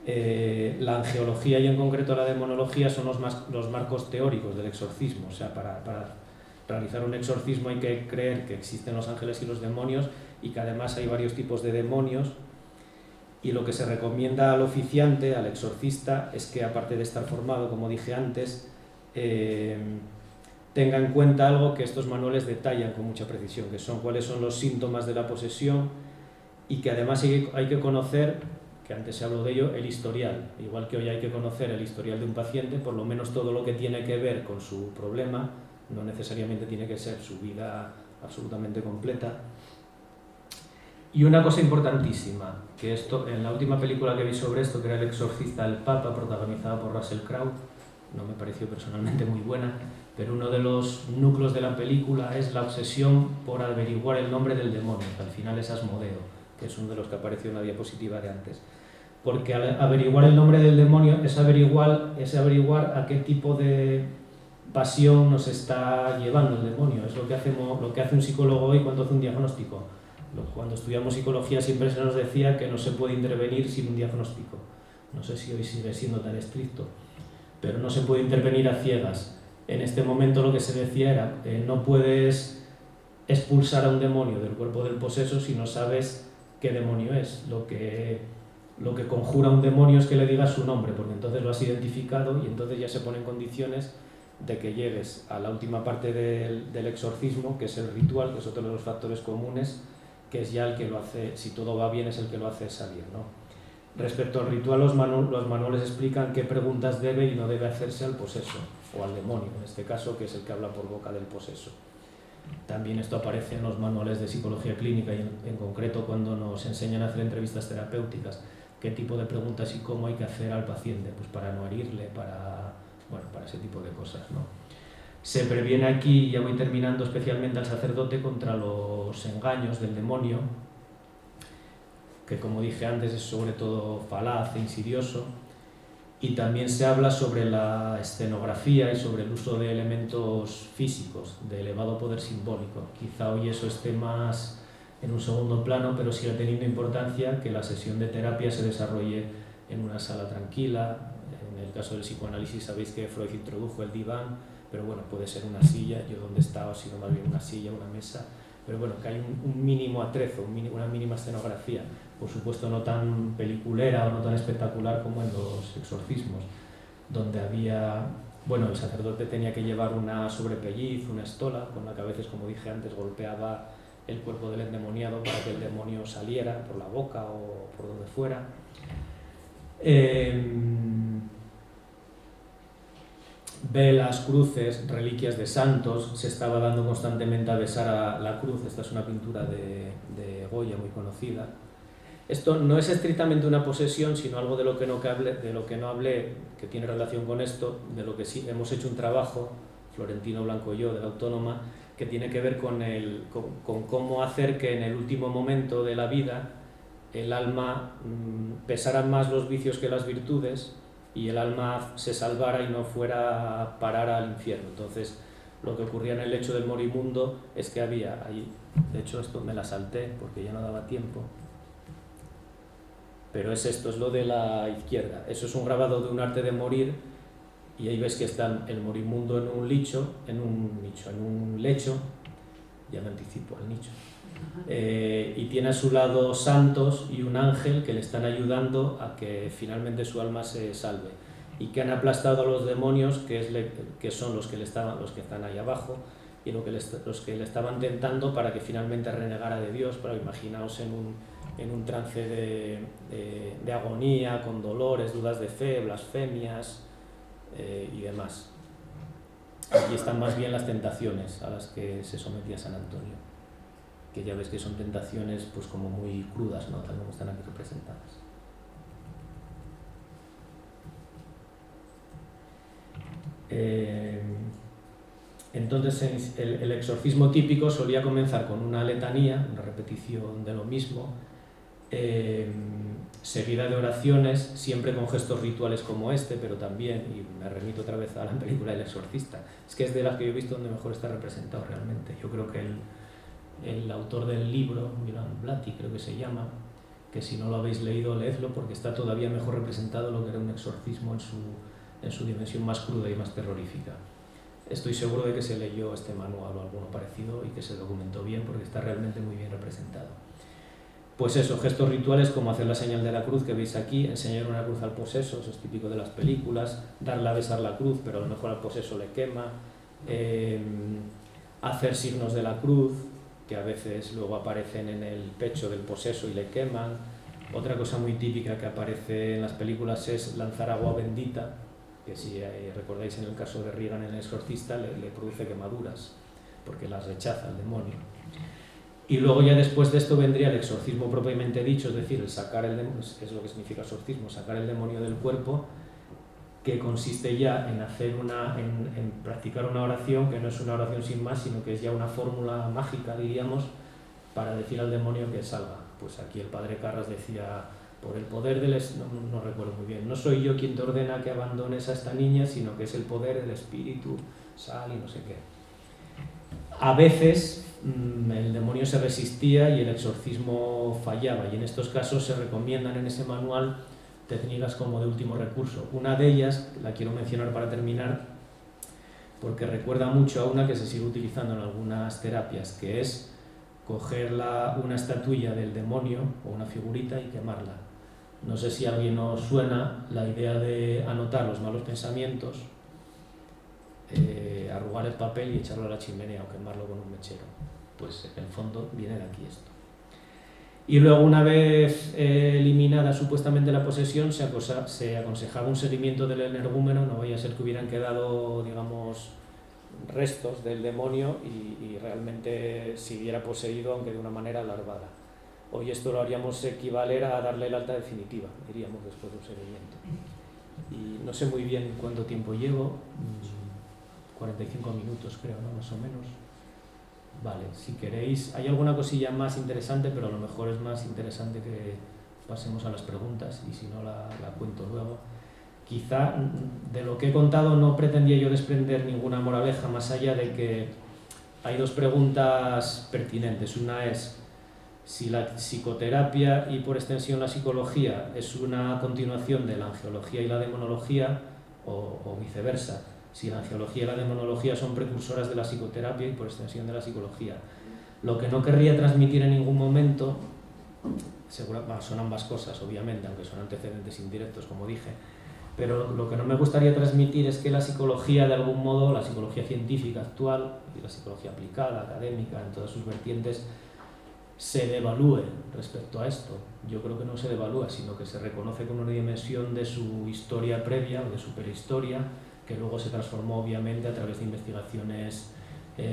La angeología y en concreto la demonología son los marcos teóricos del exorcismo, o sea, para realizar un exorcismo hay que creer que existen los ángeles y los demonios y que además hay varios tipos de demonios, y lo que se recomienda al oficiante, al exorcista, es que aparte de estar formado, como dije antes, tenga en cuenta algo que estos manuales detallan con mucha precisión, que son cuáles son los síntomas de la posesión, y que además hay que conocer, que antes se habló de ello, el historial. Igual que hoy hay que conocer el historial de un paciente, por lo menos todo lo que tiene que ver con su problema, no necesariamente tiene que ser su vida absolutamente completa. Y una cosa importantísima, que esto, en la última película que vi sobre esto, que era El Exorcista del Papa, protagonizada por Russell Crowe, no me pareció personalmente muy buena, pero uno de los núcleos de la película es la obsesión por averiguar el nombre del demonio, que al final es Asmodeo, que es uno de los que apareció en la diapositiva de antes. Porque al averiguar el nombre del demonio es averiguar a qué tipo de pasión nos está llevando el demonio. Es lo que hace un psicólogo hoy cuando hace un diagnóstico. Cuando estudiamos psicología siempre se nos decía que no se puede intervenir sin un diagnóstico. No sé si hoy sigue siendo tan estricto, pero no se puede intervenir a ciegas. En este momento lo que se decía era no puedes expulsar a un demonio del cuerpo del poseso si no sabes qué demonio es. Lo que conjura a un demonio es que le digas su nombre, porque entonces lo has identificado y entonces ya se ponen condiciones de que llegues a la última parte del exorcismo, que es el ritual, que es otro de los factores comunes, que es ya el que lo hace, si todo va bien, es el que lo hace salir, ¿no? Respecto al ritual, los manuales explican qué preguntas debe y no debe hacerse al poseso, o al demonio, en este caso, que es el que habla por boca del poseso. También esto aparece en los manuales de psicología clínica y en concreto cuando nos enseñan a hacer entrevistas terapéuticas, qué tipo de preguntas y cómo hay que hacer al paciente, pues para no herirle, para ese tipo de cosas, ¿no? Se previene aquí, ya voy terminando, especialmente al sacerdote contra los engaños del demonio, que como dije antes es sobre todo falaz e insidioso, y también se habla sobre la escenografía y sobre el uso de elementos físicos de elevado poder simbólico. Quizá hoy eso esté más en un segundo plano, pero sigue teniendo importancia que la sesión de terapia se desarrolle en una sala tranquila. En el caso del psicoanálisis sabéis que Freud introdujo el diván, pero bueno, puede ser una silla, yo donde estaba ha sido más bien una silla, una mesa, pero bueno, que hay un mínimo atrezo, una mínima escenografía, por supuesto no tan peliculera o no tan espectacular como en los exorcismos, donde había, bueno, el sacerdote tenía que llevar una sobrepelliz, una estola, con la que a veces, como dije antes, golpeaba el cuerpo del endemoniado para que el demonio saliera por la boca o por donde fuera. Velas, cruces, reliquias de santos, se estaba dando constantemente a besar a la cruz. Esta es una pintura de Goya muy conocida. Esto no es estrictamente una posesión, sino algo de lo que no hablé, que tiene relación con esto, de lo que sí hemos hecho un trabajo, Florentino Blanco y yo, de la Autónoma, que tiene que ver con cómo hacer que en el último momento de la vida el alma pesara más los vicios que las virtudes y el alma se salvara y no fuera a parar al infierno. Entonces, lo que ocurría en el lecho del moribundo es que había ahí, de hecho esto me la salté porque ya no daba tiempo, pero es lo de la izquierda. Eso es un grabado de un arte de morir y ahí ves que está el moribundo en un lecho, ya me anticipo al nicho, y tiene a su lado santos y un ángel que le están ayudando a que finalmente su alma se salve, y que han aplastado a los demonios, que son los que están ahí abajo, y los que le estaban tentando para que finalmente renegara de Dios. Pero imaginaos en un trance de agonía, con dolores, dudas de fe, blasfemias y demás. Aquí están más bien las tentaciones a las que se sometía San Antonio, que ya ves que son tentaciones pues como muy crudas, ¿no? Tal como están aquí representadas. Entonces el exorcismo típico solía comenzar con una letanía, una repetición de lo mismo, seguida de oraciones, siempre con gestos rituales como este, pero también, y me remito otra vez a la película El Exorcista, es que es de las que yo he visto donde mejor está representado realmente. Yo creo que el autor del libro, Milan Blatti creo que se llama, que si no lo habéis leído, leedlo, porque está todavía mejor representado lo que era un exorcismo en su dimensión más cruda y más terrorífica. Estoy seguro de que se leyó este manual o alguno parecido y que se documentó bien, porque está realmente muy bien representado. Pues eso, gestos rituales como hacer la señal de la cruz que veis aquí, enseñar una cruz al poseso, eso es típico de las películas, darle a besar la cruz, pero a lo mejor al poseso le quema, hacer signos de la cruz, que a veces luego aparecen en el pecho del poseso y le queman. Otra cosa muy típica que aparece en las películas es lanzar agua bendita, que si recordáis en el caso de Regan en El Exorcista le produce quemaduras, porque las rechaza el demonio. Y luego ya después de esto vendría el exorcismo propiamente dicho, es decir, el sacar el demonio, que es lo que significa exorcismo, sacar el demonio del cuerpo, que consiste ya en practicar una oración que no es una oración sin más, sino que es ya una fórmula mágica, diríamos, para decir al demonio que salga. Pues aquí el padre Carras decía, por el poder del... No recuerdo muy bien, no soy yo quien te ordena que abandones a esta niña, sino que es el poder del espíritu, sal y no sé qué. A veces el demonio se resistía y el exorcismo fallaba, y en estos casos se recomiendan en ese manual técnicas como de último recurso. Una de ellas, la quiero mencionar para terminar, porque recuerda mucho a una que se sigue utilizando en algunas terapias, que es coger una estatuilla del demonio o una figurita y quemarla. No sé si a alguien os suena la idea de anotar los malos pensamientos arrugar el papel y echarlo a la chimenea o quemarlo con un mechero. Pues en el fondo viene de aquí esto. Y luego, una vez eliminada supuestamente la posesión, se aconsejaba un seguimiento del energúmeno, no vaya a ser que hubieran quedado, digamos, restos del demonio y realmente siguiera poseído, aunque de una manera alargada. Hoy esto lo haríamos equivaler a darle el alta definitiva, diríamos, después de un seguimiento. Y no sé muy bien cuánto tiempo llevo, 45 minutos creo, ¿no? Más o menos. Vale, si queréis, hay alguna cosilla más interesante, pero a lo mejor es más interesante que pasemos a las preguntas y si no la cuento luego. Quizá de lo que he contado no pretendía yo desprender ninguna moraleja más allá de que hay dos preguntas pertinentes. Una es si la psicoterapia y por extensión la psicología es una continuación de la angiología y la demonología o viceversa. Si la angiología y la demonología son precursoras de la psicoterapia y por extensión de la psicología. Lo que no querría transmitir en ningún momento, son ambas cosas obviamente, aunque son antecedentes indirectos como dije, pero lo que no me gustaría transmitir es que la psicología de algún modo, la psicología científica actual y la psicología aplicada, académica, en todas sus vertientes, se devalúe respecto a esto. Yo creo que no se devalúa, sino que se reconoce como una dimensión de su historia previa o de su prehistoria, que luego se transformó obviamente a través de investigaciones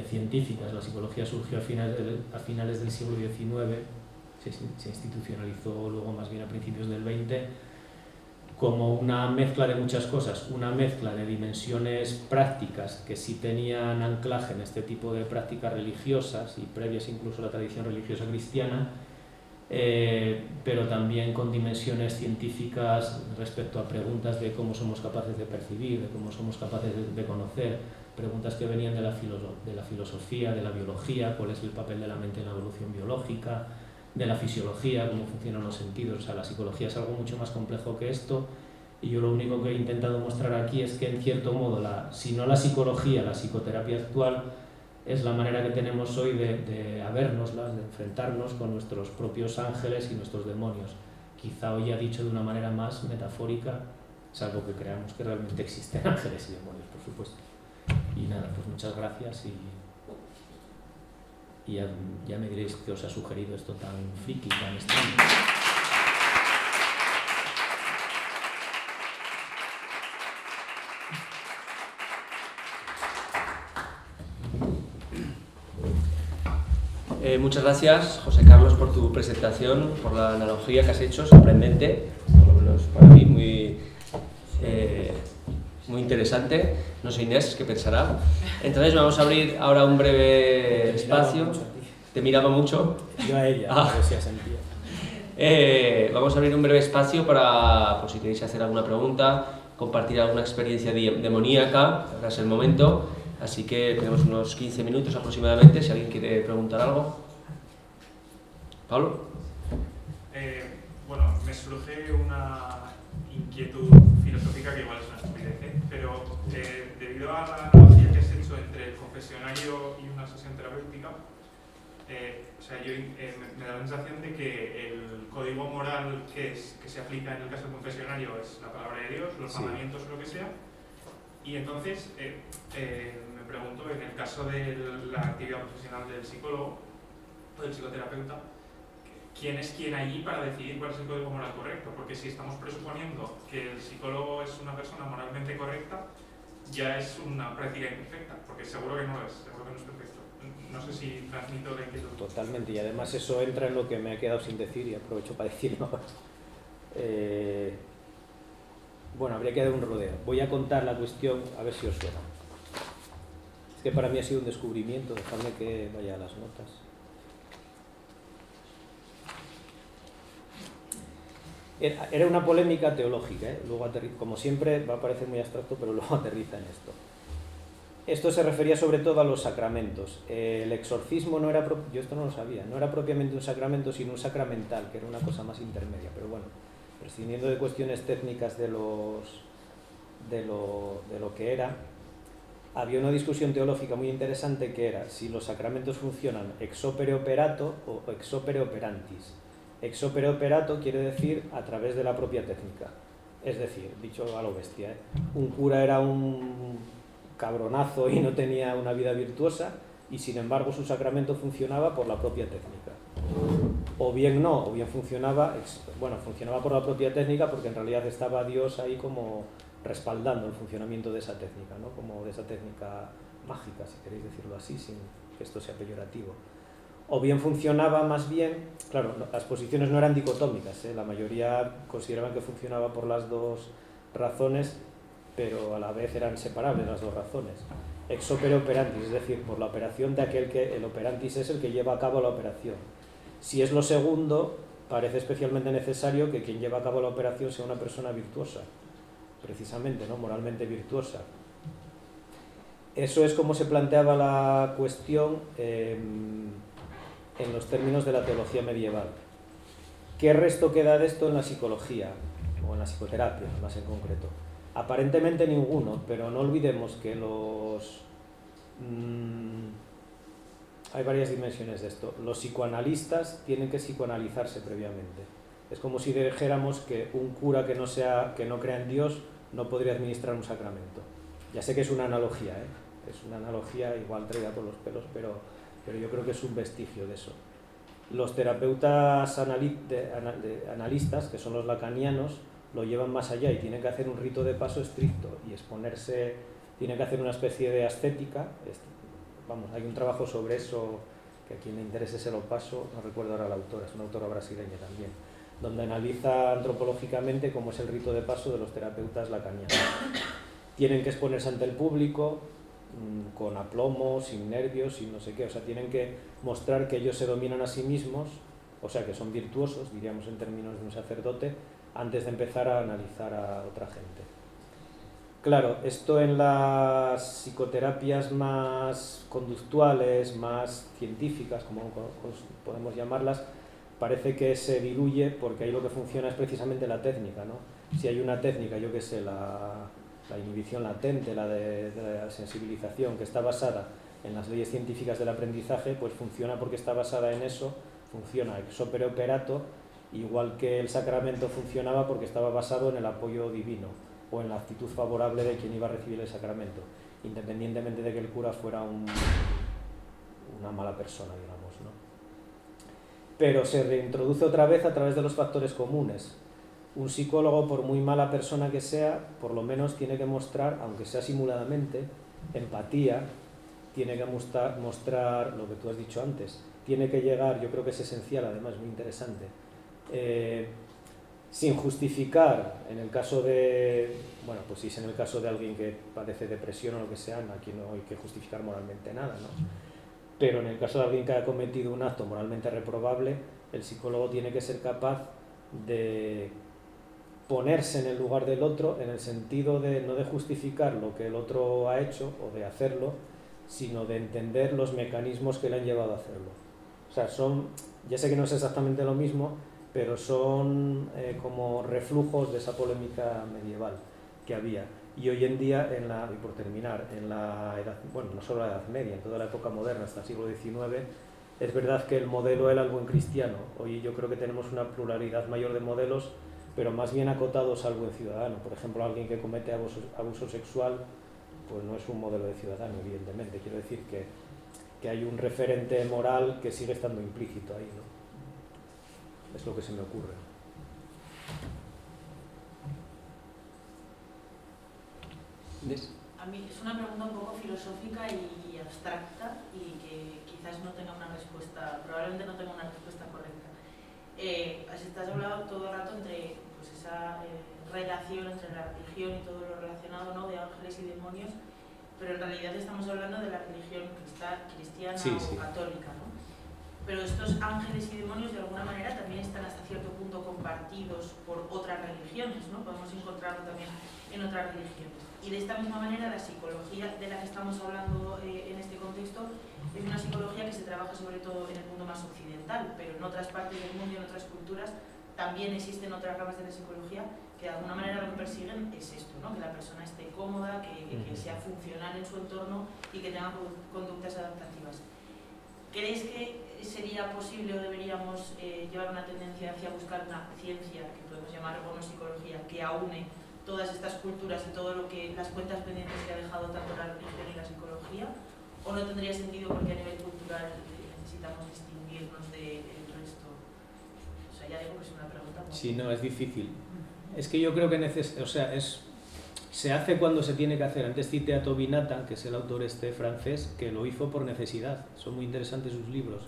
científicas. La psicología surgió a finales del siglo XIX, se institucionalizó luego más bien a principios del XX, como una mezcla de muchas cosas, una mezcla de dimensiones prácticas que sí tenían anclaje en este tipo de prácticas religiosas y previas incluso a la tradición religiosa cristiana, pero también con dimensiones científicas respecto a preguntas de cómo somos capaces de percibir, de cómo somos capaces de conocer, preguntas que venían de la filosofía, de la biología, cuál es el papel de la mente en la evolución biológica, de la fisiología, cómo funcionan los sentidos. O sea, la psicología es algo mucho más complejo que esto, y yo lo único que he intentado mostrar aquí es que en cierto modo, si no la psicología, la psicoterapia actual es la manera que tenemos hoy de habernoslas, de enfrentarnos con nuestros propios ángeles y nuestros demonios. Quizá hoy ya dicho de una manera más metafórica, salvo que creamos que realmente existen ángeles y demonios, por supuesto. Y nada, pues muchas gracias y ya me diréis qué os ha sugerido esto tan friki, tan extraño. Muchas gracias, José Carlos, por tu presentación, por la analogía que has hecho, sorprendente, por lo menos para mí muy interesante. No sé, Inés, ¿qué pensará? Entonces vamos a abrir ahora un breve espacio. ¿Te miraba mucho? Yo a ella, a ver si ha sentido. Vamos a abrir un breve espacio para, por si queréis hacer alguna pregunta, compartir alguna experiencia demoníaca. Ahora es el momento. Así que tenemos unos 15 minutos aproximadamente, si alguien quiere preguntar algo. ¿Pablo? Bueno, me surge una inquietud filosófica que igual es una estupidez, pero debido a la analogía que has hecho entre el confesionario y una sesión terapéutica, o sea, me da la sensación de que el código moral que se aplica en el caso del confesionario es la palabra de Dios, los mandamientos o lo que sea, y entonces me pregunto, en el caso de la actividad profesional del psicólogo o del psicoterapeuta, ¿quién es quién allí para decidir cuál es el código moral correcto? Porque si estamos presuponiendo que el psicólogo es una persona moralmente correcta, ya es una práctica imperfecta, porque seguro que no lo es, seguro que no es perfecto. No sé si transmito la inquietud. Totalmente, y además eso entra en lo que me he quedado sin decir y aprovecho para decirlo. Bueno, habría que dar un rodeo. Voy a contar la cuestión, a ver si os suena. Es que para mí ha sido un descubrimiento, dejadme que vaya a las notas. Era una polémica teológica, luego como siempre va a parecer muy abstracto, pero luego aterriza en esto. Esto se refería sobre todo a los sacramentos. El exorcismo no era, yo esto no lo sabía, no era propiamente un sacramento, sino un sacramental, que era una cosa más intermedia, pero bueno, prescindiendo de cuestiones técnicas de lo que era, había una discusión teológica muy interesante que era si los sacramentos funcionan ex opere operato o ex opere operantis. Ex opere operato quiere decir a través de la propia técnica, es decir, dicho a lo bestia, un cura era un cabronazo y no tenía una vida virtuosa, y sin embargo su sacramento funcionaba por la propia técnica. O bien no, o bien funcionaba por la propia técnica porque en realidad estaba Dios ahí como respaldando el funcionamiento de esa técnica, ¿no? Como de esa técnica mágica, si queréis decirlo así, sin que esto sea peyorativo. O bien funcionaba más bien, claro, las posiciones no eran dicotómicas, la mayoría consideraban que funcionaba por las dos razones, pero a la vez eran separables las dos razones. Ex opere operantis, es decir, por la operación de aquel que el operantis es el que lleva a cabo la operación. Si es lo segundo, parece especialmente necesario que quien lleva a cabo la operación sea una persona virtuosa, precisamente, ¿no? Moralmente virtuosa. Eso es como se planteaba la cuestión en los términos de la teología medieval. ¿Qué resto queda de esto en la psicología o en la psicoterapia, más en concreto? Aparentemente ninguno, pero no olvidemos que hay varias dimensiones de esto. Los psicoanalistas tienen que psicoanalizarse previamente. Es como si dijéramos que un cura que no crea en Dios no podría administrar un sacramento. Ya sé que es una analogía, es una analogía igual traída por los pelos, pero yo creo que es un vestigio de eso. Los terapeutas analistas, que son los lacanianos, lo llevan más allá y tienen que hacer un rito de paso estricto y exponerse, tienen que hacer una especie de ascética. Hay un trabajo sobre eso que a quien le interese se lo paso, no recuerdo ahora la autora, es una autora brasileña también, donde analiza antropológicamente cómo es el rito de paso de los terapeutas lacanianos. Tienen que exponerse ante el público con aplomo, sin nervios, sin no sé qué, o sea, tienen que mostrar que ellos se dominan a sí mismos, o sea, que son virtuosos, diríamos en términos de un sacerdote, antes de empezar a analizar a otra gente. Claro, esto en las psicoterapias más conductuales, más científicas, como podemos llamarlas, parece que se diluye porque ahí lo que funciona es precisamente la técnica, ¿no? Si hay una técnica, yo qué sé, la inhibición latente, la de la sensibilización, que está basada en las leyes científicas del aprendizaje, pues funciona porque está basada en eso, funciona ex opere operato, igual que el sacramento funcionaba porque estaba basado en el apoyo divino o en la actitud favorable de quien iba a recibir el sacramento, independientemente de que el cura fuera una mala persona, digamos, ¿no? Pero se reintroduce otra vez a través de los factores comunes. Un psicólogo, por muy mala persona que sea, por lo menos tiene que mostrar, aunque sea simuladamente, empatía, tiene que mostrar lo que tú has dicho antes, tiene que llegar, yo creo que es esencial, además, muy interesante, sin justificar, en el caso de, bueno, pues si es en el caso de alguien que padece depresión o lo que sea, aquí no hay que justificar moralmente nada, ¿no? Pero en el caso de alguien que ha cometido un acto moralmente reprobable, el psicólogo tiene que ser capaz de ponerse en el lugar del otro, en el sentido de no de justificar lo que el otro ha hecho o de hacerlo, sino de entender los mecanismos que le han llevado a hacerlo. O sea, ya sé que no es exactamente lo mismo, pero son como reflujos de esa polémica medieval que había. Y hoy en día, y por terminar, en la edad, bueno, no solo la Edad Media, en toda la época moderna, hasta el siglo XIX, es verdad que el modelo era el buen cristiano. Hoy yo creo que tenemos una pluralidad mayor de modelos, pero más bien acotados al buen ciudadano. Por ejemplo, alguien que comete abuso sexual, pues no es un modelo de ciudadano, evidentemente. Quiero decir que hay un referente moral que sigue estando implícito ahí, ¿no? Es lo que se me ocurre. A mí es una pregunta un poco filosófica y abstracta y que quizás no tenga una respuesta, probablemente no tenga una respuesta correcta. Estás hablando todo el rato entre pues, esa relación entre la religión y todo lo relacionado, ¿no? De ángeles y demonios, pero en realidad estamos hablando de la religión cristiana sí. o católica, ¿no? Pero estos ángeles y demonios de alguna manera también están hasta cierto punto compartidos por otras religiones, ¿no? Podemos encontrarlo también en otras religiones. Y de esta misma manera la psicología de la que estamos hablando en este contexto es una psicología que se trabaja sobre todo en el mundo más occidental, pero en otras partes del mundo y en otras culturas también existen otras ramas de la psicología que de alguna manera lo que persiguen es esto, ¿no? Que la persona esté cómoda, que sea funcional en su entorno y que tenga conductas adaptativas. ¿Creéis que sería posible o deberíamos llevar una tendencia hacia buscar una ciencia, que podemos llamar psicología, que aúne todas estas culturas y todo lo que las cuentas pendientes que ha dejado tanto la religión y la psicología, o no tendría sentido porque a nivel cultural necesitamos distinguirnos del resto? O sea, ya digo que es una pregunta muy... Sí, no, es difícil. Es que yo creo que se hace cuando se tiene que hacer. Antes cité a Toby Nathan, que es el autor francés, que lo hizo por necesidad. Son muy interesantes sus libros.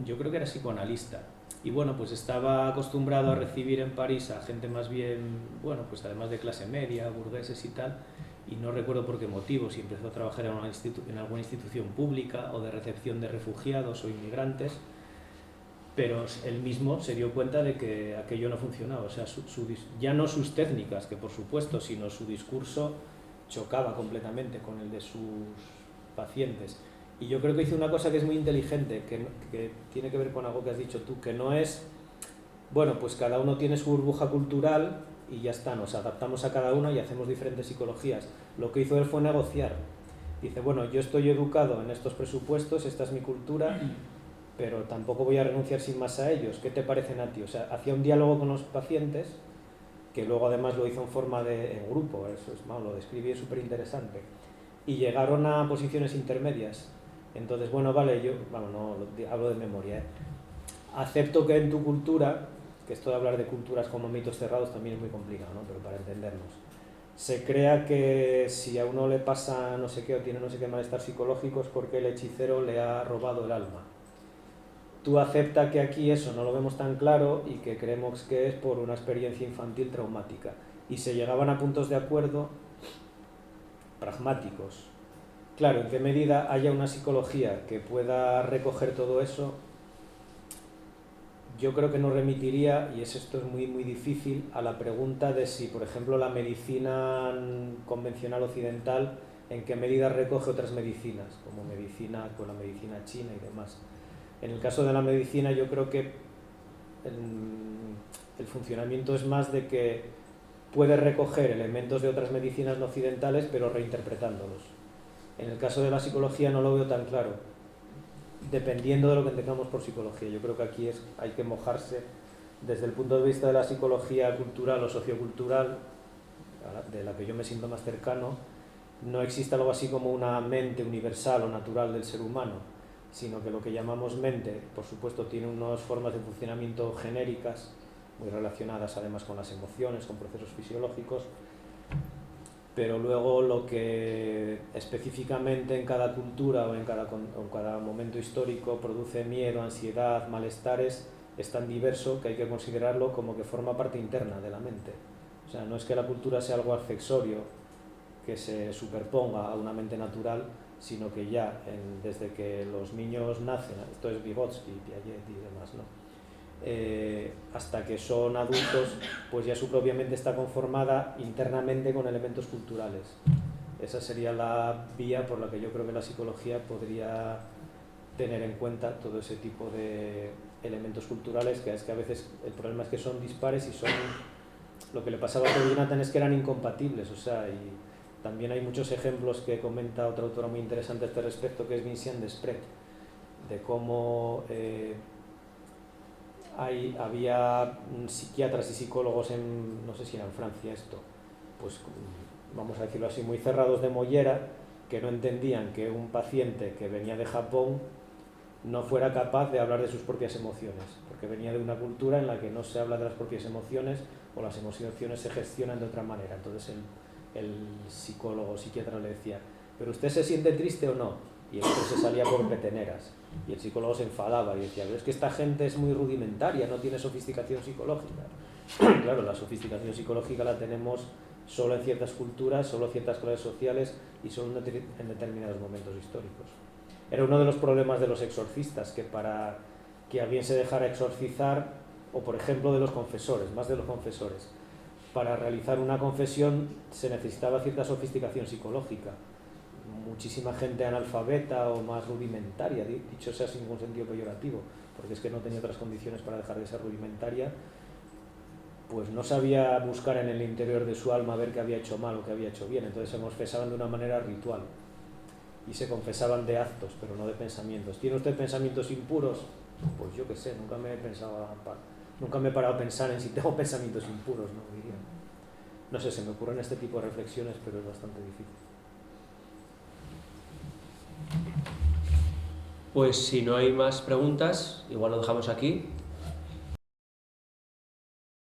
Yo creo que era psicoanalista. Y bueno, pues estaba acostumbrado a recibir en París a gente más bien, bueno, pues además de clase media, burgueses y tal, y no recuerdo por qué motivo, si empezó a trabajar en alguna institución pública o de recepción de refugiados o inmigrantes, pero él mismo se dio cuenta de que aquello no funcionaba. O sea, ya no sus técnicas, que por supuesto, sino su discurso chocaba completamente con el de sus pacientes. Y yo creo que hizo una cosa que es muy inteligente, que tiene que ver con algo que has dicho tú, que no es, bueno, pues cada uno tiene su burbuja cultural y ya está, nos adaptamos a cada una y hacemos diferentes psicologías. Lo que hizo él fue negociar. Dice, bueno, yo estoy educado en estos presupuestos, esta es mi cultura, pero tampoco voy a renunciar sin más a ellos. ¿Qué te parecen a ti? O sea, hacía un diálogo con los pacientes, que luego además lo hizo en forma en grupo, eso es, lo describí, es súper interesante. Y llegaron a posiciones intermedias. Entonces, bueno, vale, hablo de memoria, acepto que en tu cultura, que esto de hablar de culturas como mitos cerrados también es muy complicado, ¿no? Pero para entendernos, se crea que si a uno le pasa no sé qué o tiene no sé qué malestar psicológico es porque el hechicero le ha robado el alma. Tú acepta que aquí eso no lo vemos tan claro y que creemos que es por una experiencia infantil traumática. Y se llegaban a puntos de acuerdo pragmáticos. Claro, en qué medida haya una psicología que pueda recoger todo eso, yo creo que nos remitiría, y esto es muy, muy difícil, a la pregunta de si, por ejemplo, la medicina convencional occidental, en qué medida recoge otras medicinas, como medicina con la medicina china y demás. En el caso de la medicina, yo creo que el funcionamiento es más de que puede recoger elementos de otras medicinas no occidentales, pero reinterpretándolos. En el caso de la psicología no lo veo tan claro, dependiendo de lo que entendamos por psicología. Yo creo que aquí hay que mojarse desde el punto de vista de la psicología cultural o sociocultural, de la que yo me siento más cercano. No existe algo así como una mente universal o natural del ser humano, sino que lo que llamamos mente, por supuesto, tiene unas formas de funcionamiento genéricas, muy relacionadas además con las emociones, con procesos fisiológicos, pero luego lo que específicamente en cada cultura o en cada momento histórico produce miedo, ansiedad, malestares, es tan diverso que hay que considerarlo como que forma parte interna de la mente. O sea, no es que la cultura sea algo accesorio que se superponga a una mente natural, sino que ya desde que los niños nacen, esto es Vygotsky, Piaget y demás, ¿no? Hasta que son adultos, pues ya su propia mente está conformada internamente con elementos culturales. Esa sería la vía por la que yo creo que la psicología podría tener en cuenta todo ese tipo de elementos culturales, que es que a veces el problema es que son dispares y son... Lo que le pasaba a Toby Nathan es que eran incompatibles, o sea, y también hay muchos ejemplos que comenta otra autora muy interesante a este respecto, que es Vinciane Desprez, de cómo había psiquiatras y psicólogos no sé si era en Francia esto, pues vamos a decirlo así, muy cerrados de mollera, que no entendían que un paciente que venía de Japón no fuera capaz de hablar de sus propias emociones, porque venía de una cultura en la que no se habla de las propias emociones o las emociones se gestionan de otra manera. Entonces el psicólogo o psiquiatra le decía, ¿pero usted se siente triste o no? Y el otro se salía por peteneras. Y el psicólogo se enfadaba y decía, pero es que esta gente es muy rudimentaria, no tiene sofisticación psicológica. Claro, la sofisticación psicológica la tenemos solo en ciertas culturas, solo en ciertas clases sociales y solo en determinados momentos históricos. Era uno de los problemas de los exorcistas, que para que alguien se dejara exorcizar, o por ejemplo de los confesores, más de los confesores, para realizar una confesión se necesitaba cierta sofisticación psicológica. Muchísima gente analfabeta o más rudimentaria, dicho sea sin ningún sentido peyorativo, porque es que no tenía otras condiciones para dejar de ser rudimentaria, pues no sabía buscar en el interior de su alma ver qué había hecho mal o qué había hecho bien, entonces se confesaban de una manera ritual y se confesaban de actos, pero no de pensamientos. ¿Tiene usted pensamientos impuros? Pues yo qué sé, nunca me he parado a pensar en si tengo pensamientos impuros, ¿no? Diría. No sé, se me ocurren este tipo de reflexiones, pero es bastante difícil. Pues si no hay más preguntas, igual lo dejamos aquí.